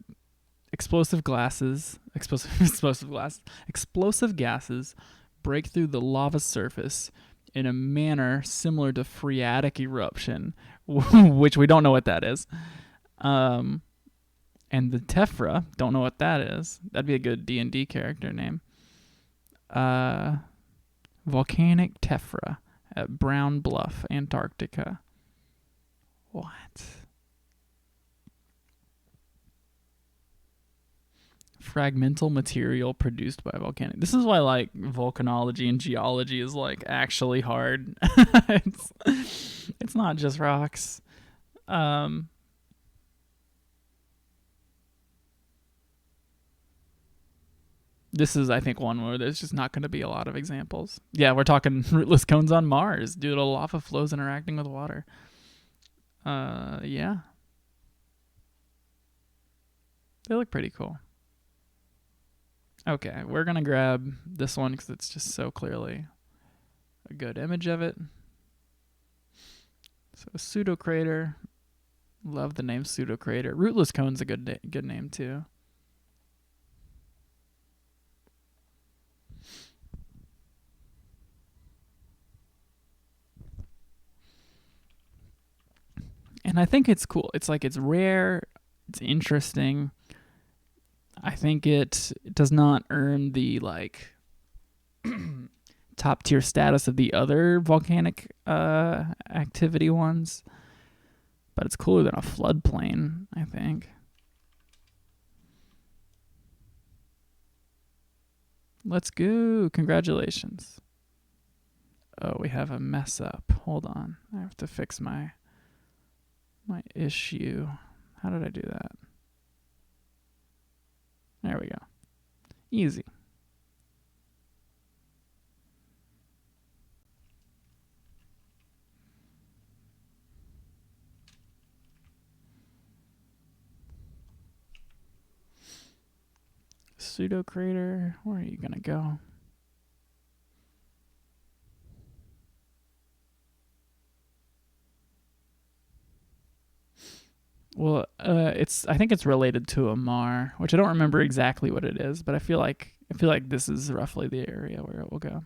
explosive gases break through the lava surface in a manner similar to phreatic eruption, which we don't know what that is. And the tephra, don't know what that is. That'd be a good D&D character name. Volcanic tephra at Brown Bluff, Antarctica. What? Fragmental material produced by volcanic. This is why like volcanology and geology is like actually hard. it's not just rocks. This is, I think, one where there's just not going to be a lot of examples. Yeah, we're talking rootless cones on Mars due to lava flows interacting with water. Yeah. They look pretty cool. Okay, we're going to grab this one because it's just so clearly a good image of it. So pseudo crater. Love the name pseudo crater. Rootless cone's a good name too. And I think it's cool. It's like it's rare. It's interesting. I think it does not earn the like top tier status of the other volcanic activity ones, but it's cooler than a floodplain, I think. Let's go. Congratulations. Oh, we have a mess up. Hold on. I have to fix my issue. How did I do that? There we go. Easy. Sudo creator, where are you gonna go? Well, I think it's related to Amar, which I don't remember exactly what it is, but I feel like this is roughly the area where it will go.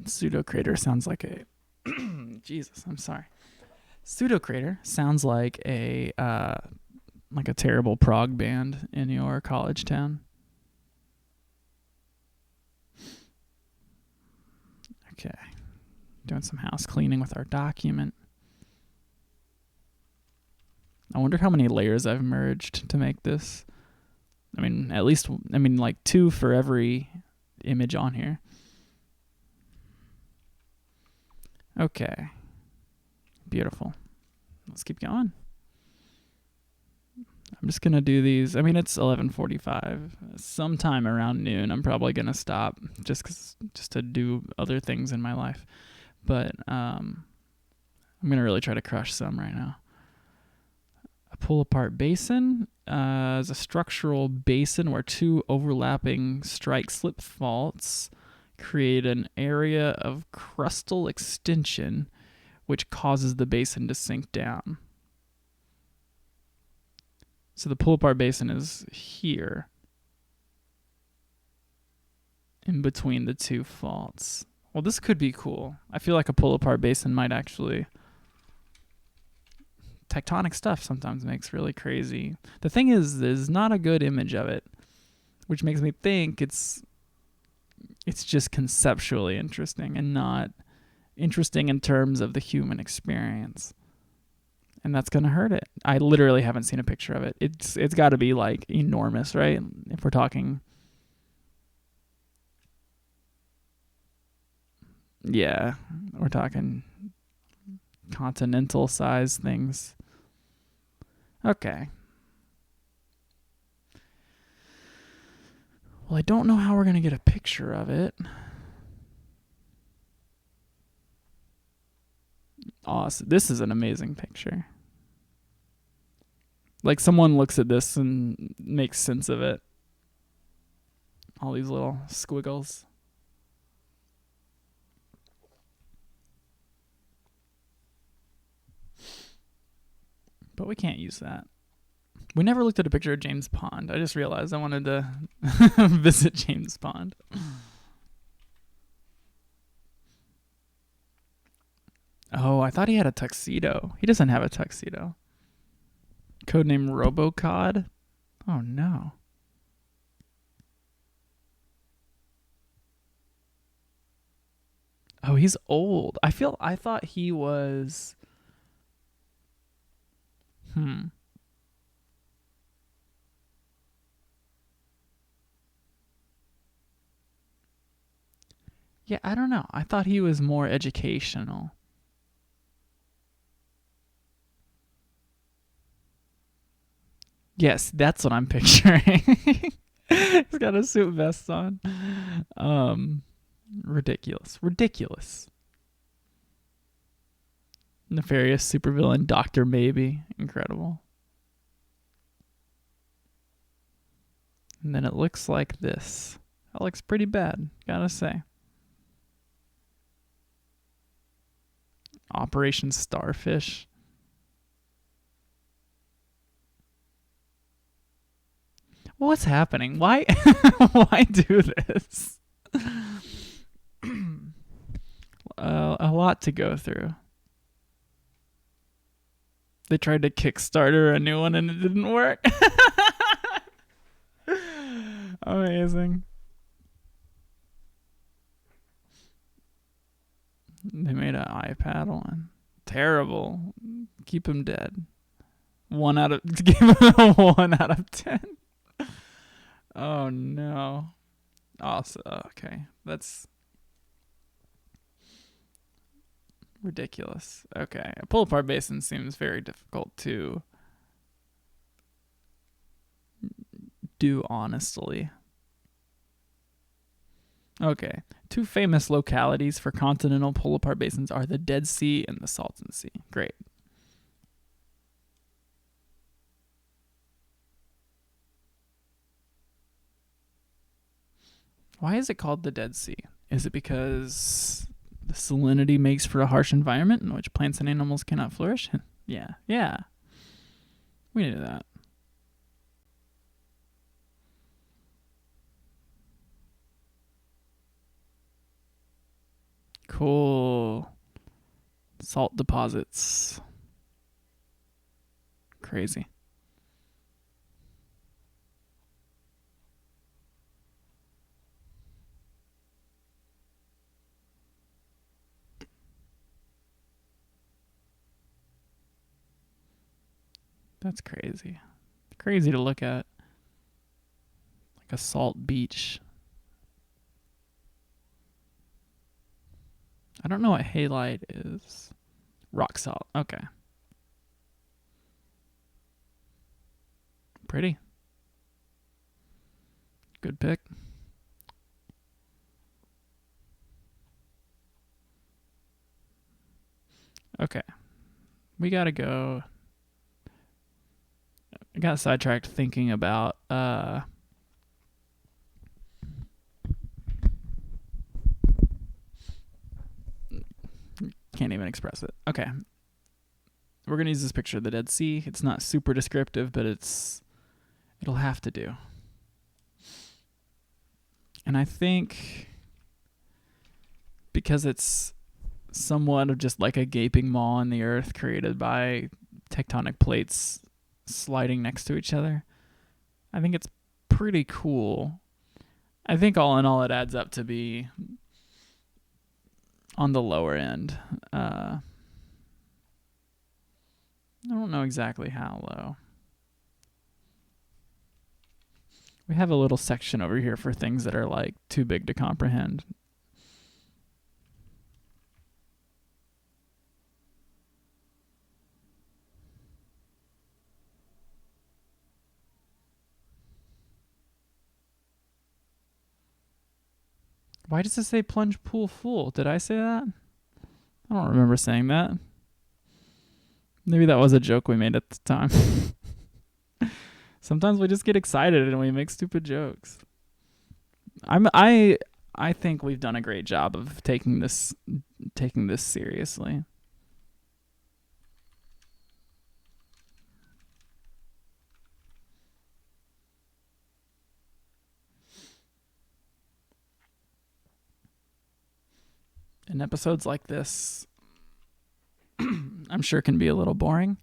Pseudo creator sounds like a Jesus, I'm sorry. Pseudo creator sounds like a terrible prog band in your college town. Okay. Doing some house cleaning with our document. I wonder how many layers I've merged to make this. I mean, like 2 for every image on here. Okay. Beautiful. Let's keep going. I'm just going to do these. I mean, it's 11:45. Sometime around noon, I'm probably going to stop just to do other things in my life. But I'm going to really try to crush some right now. A pull-apart basin is a structural basin where 2 overlapping strike-slip faults create an area of crustal extension which causes the basin to sink down. So the pull-apart basin is here in between the 2 faults. Well, this could be cool. I feel like a pull-apart basin might actually... Tectonic stuff sometimes makes really crazy. The thing is, there's not a good image of it, which makes me think it's just conceptually interesting and not interesting in terms of the human experience. And that's going to hurt it. I literally haven't seen a picture of it. It's got to be like enormous, right? If we're talking... Yeah, we're talking continental size things. Okay. Well, I don't know how we're going to get a picture of it. Awesome. This is an amazing picture. Like someone looks at this and makes sense of it. All these little squiggles. But we can't use that. We never looked at a picture of James Pond. I just realized I wanted to visit James Pond. Oh, I thought he had a tuxedo. He doesn't have a tuxedo. Codename Robocod? Oh no. Oh, he's old. I thought he was... Yeah, I don't know. I thought he was more educational. Yes, that's what I'm picturing. He's got a suit vest on. Ridiculous. Nefarious supervillain Dr. Maybe. Incredible. And then it looks like this. That looks pretty bad, gotta say. Operation Starfish. What's happening? Why why do this? A lot to go through. They tried to Kickstarter a new one and it didn't work. Amazing. They made an iPad one. Terrible. Keep him dead. Give him a 1 out of 10. Oh no. Also, okay, that's ridiculous. Okay, a pull apart basin seems very difficult to do honestly. Okay, two famous localities for continental pull apart basins are the Dead Sea and the Salton Sea. Great. Why is it called the Dead Sea? Is it because the salinity makes for a harsh environment in which plants and animals cannot flourish? Yeah. We knew that. Cool. Salt deposits. Crazy. That's crazy. Crazy to look at. Like a salt beach. I don't know what halite is. Rock salt. Okay. Pretty. Good pick. Okay. We gotta go. I got sidetracked thinking about can't even express it. Okay. We're gonna use this picture of the Dead Sea. It's not super descriptive, but it'll have to do. And I think because it's somewhat of just like a gaping maw in the earth created by tectonic plates sliding next to each other, I think it's pretty cool. I think all in all it adds up to be on the lower end. I don't know exactly how low. We have a little section over here for things that are like too big to comprehend. Why does it say plunge pool full? Did I say that? I don't remember saying that. Maybe that was a joke we made at the time. Sometimes we just get excited and we make stupid jokes. I think we've done a great job of taking this seriously. And episodes like this, I'm sure can be a little boring,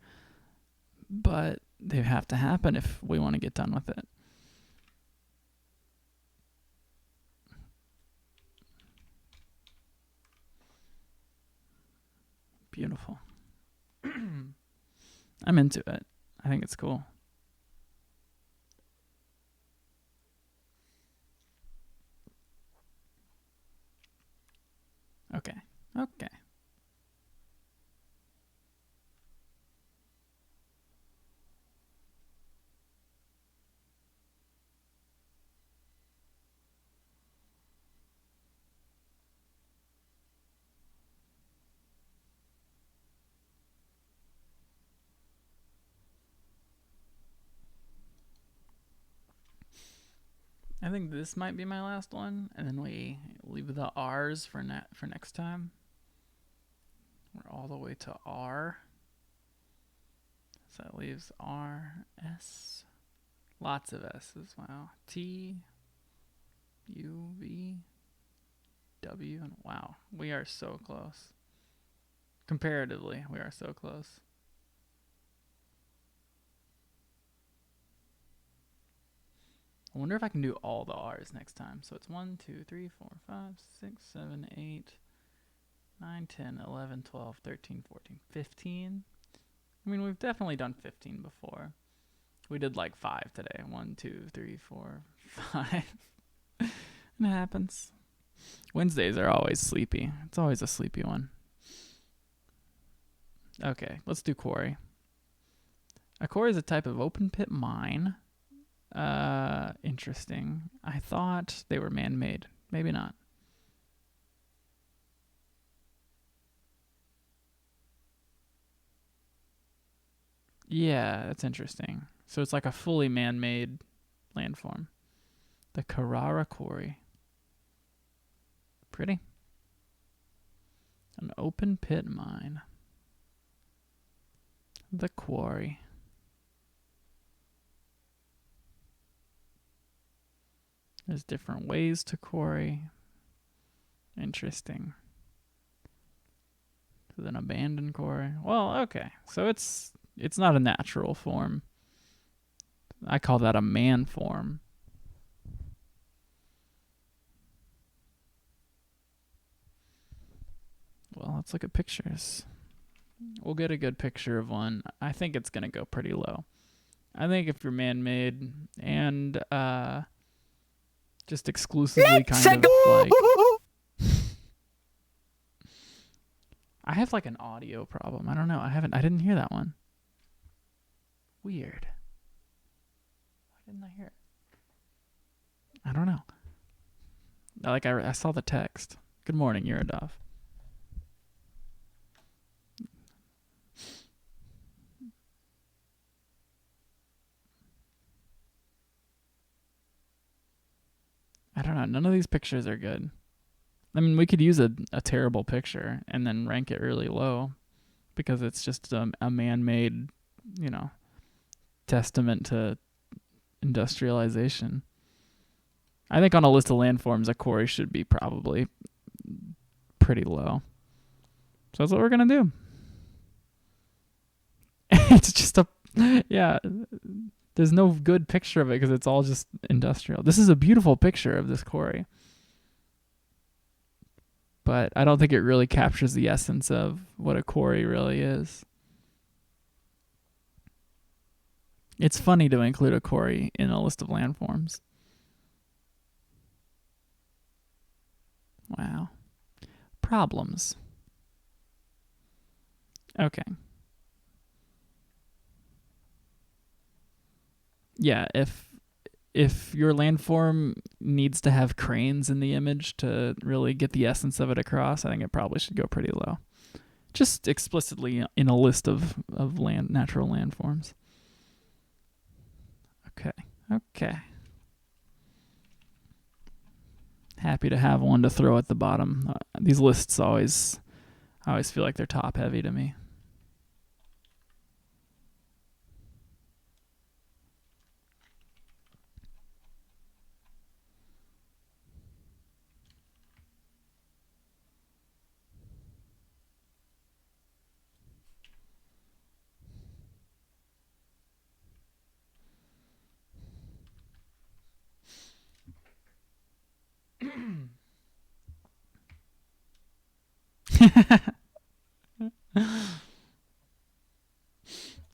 but they have to happen if we want to get done with it. Beautiful. I'm into it. I think it's cool. Okay. I think this might be my last one, and then we leave the R's for next time. We're all the way to R. So that leaves R, S. Lots of S's. Wow. T, U, V, W, and wow. We are so close. Comparatively, we are so close. I wonder if I can do all the R's next time. So it's 1, 2, 3, 4, 5, 6, 7, 8, 9, 10, 11, 12, 13, 14, 15. I mean, we've definitely done 15 before. We did like 5 today. 1, 2, 3, 4, 5. It happens. Wednesdays are always sleepy. It's always a sleepy one. Okay, let's do quarry. A quarry is a type of open pit mine. Interesting. I thought they were man-made. Maybe not. Yeah, that's interesting. So it's like a fully man-made landform. The Carrara Quarry. Pretty. An open pit mine. The quarry. There's different ways to quarry. Interesting. With an abandoned quarry. Well, okay. So it's not a natural form. I call that a man form. Well, let's look at pictures. We'll get a good picture of one. I think it's going to go pretty low. I think if you're man-made and just exclusively kind of like... I have like an audio problem. I don't know. I didn't hear that one. Weird. Why didn't I hear it? I don't know. Like I saw the text. Good morning, Yuradov. I don't know. None of these pictures are good. I mean, we could use a terrible picture and then rank it really low because it's just a man-made, testament to industrialization. I think on a list of landforms, a quarry should be probably pretty low. So that's what we're going to do. It's just there's no good picture of it because it's all just industrial. This is a beautiful picture of this quarry. But I don't think it really captures the essence of what a quarry really is. It's funny to include a quarry in a list of landforms. Wow. Problems. Okay. Yeah, if your landform needs to have cranes in the image to really get the essence of it across, I think it probably should go pretty low. Just explicitly in a list of natural landforms. Okay. Happy to have one to throw at the bottom. These lists I always feel like they're top heavy to me.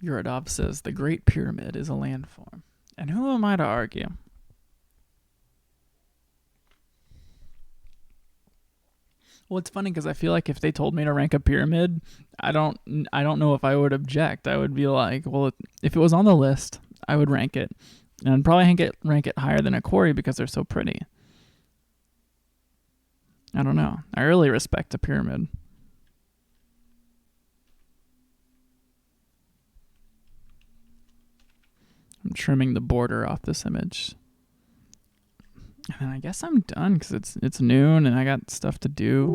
Yuradov says the Great Pyramid is a landform. And who am I to argue? Well, it's funny because I feel like if they told me to rank a pyramid, I don't know if I would object. I would be like, well, if it was on the list, I would rank it. And I'd probably rank it higher than a quarry because they're so pretty. I don't know. I really respect a pyramid. I'm trimming the border off this image. And then I guess I'm done because it's noon and I got stuff to do.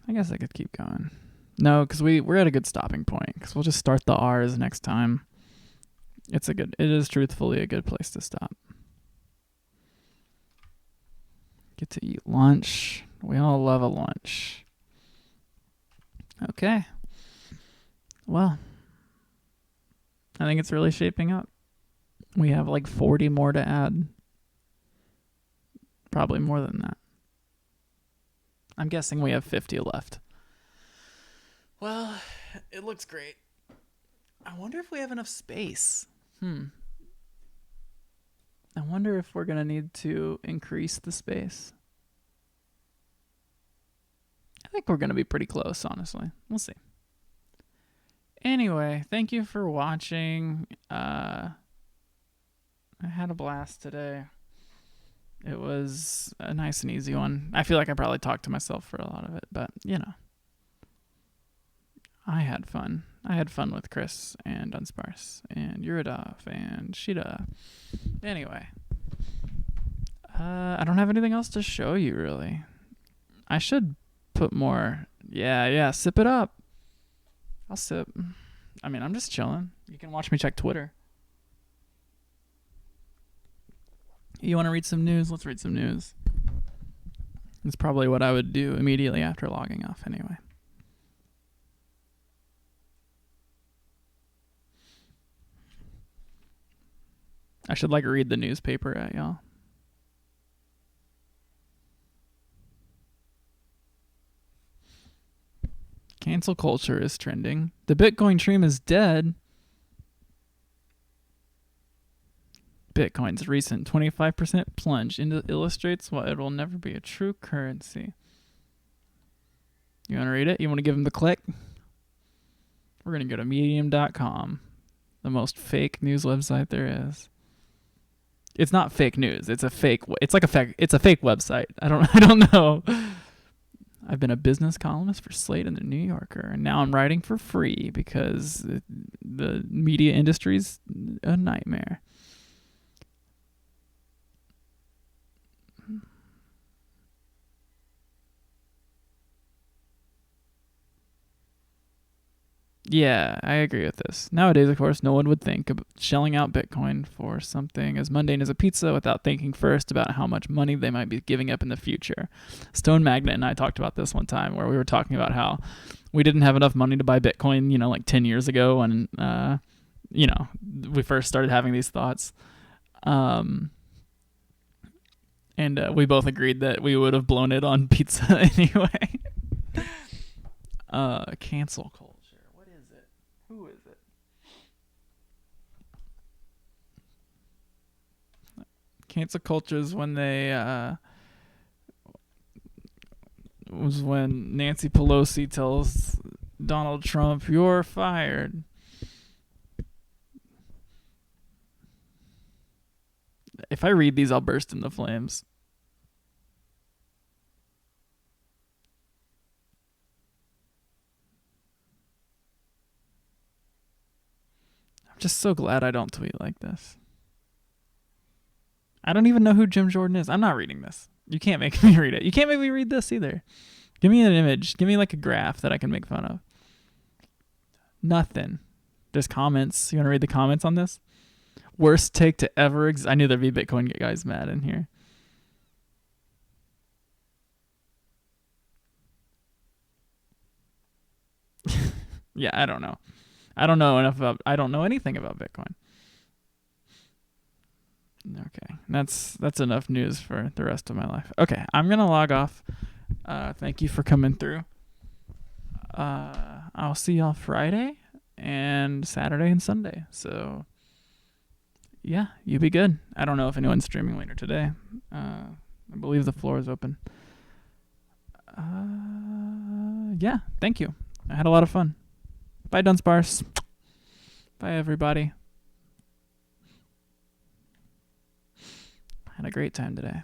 I guess I could keep going. No, because we're at a good stopping point because we'll just start the R's next time. It is truthfully a good place to stop. Get to eat lunch. We all love a lunch. Okay. Well, I think it's really shaping up. We have like 40 more to add. Probably more than that. I'm guessing we have 50 left. Well, it looks great. I wonder if we have enough space. I wonder if we're going to need to increase the space. I think we're going to be pretty close, honestly. We'll see. Anyway, thank you for watching. I had a blast today. It was a nice and easy one. I feel like I probably talked to myself for a lot of it, but, I had fun. I had fun with Chris and Dunsparce and Yuridov and Shida. Anyway, I don't have anything else to show you, really. I should put more. Yeah, sip it up. I'll sip. I mean, I'm just chilling. You can watch me check Twitter. You want to read some news? Let's read some news. It's probably what I would do immediately after logging off anyway. I should read the newspaper at y'all. Cancel culture is trending. The Bitcoin dream is dead. Bitcoin's recent 25% plunge illustrates why it will never be a true currency. You want to read it? You want to give him the click? We're going to go to medium.com, the most fake news website there is. It's not fake news. It's a fake. It's a fake website. I don't know. I've been a business columnist for Slate and the New Yorker, and now I'm writing for free because the media industry's a nightmare. Yeah, I agree with this. Nowadays, of course, no one would think of shelling out Bitcoin for something as mundane as a pizza without thinking first about how much money they might be giving up in the future. Stone Magnet and I talked about this one time where we were talking about how we didn't have enough money to buy Bitcoin, 10 years ago when, we first started having these thoughts. And we both agreed that we would have blown it on pizza anyway. Cancel culture. Who is it? Cancel culture is when they was when Nancy Pelosi tells Donald Trump, "You're fired." If I read these, I'll burst into flames. Just so glad I don't tweet like this. I don't even know who Jim Jordan is. I'm not reading this. You can't make me read it. You can't make me read this either. Give me an image. Give me a graph that I can make fun of. Nothing. There's comments. You want to read the comments on this? Worst take to ever I knew there'd be Bitcoin guys mad in here. Yeah, I don't know. I don't know anything about Bitcoin. Okay, that's enough news for the rest of my life. Okay, I'm gonna log off. Thank you for coming through. I'll see y'all Friday and Saturday and Sunday. So yeah, you be good. I don't know if anyone's streaming later today. I believe the floor is open. Yeah, thank you. I had a lot of fun. Bye, Dunsparce. Bye, everybody. I had a great time today.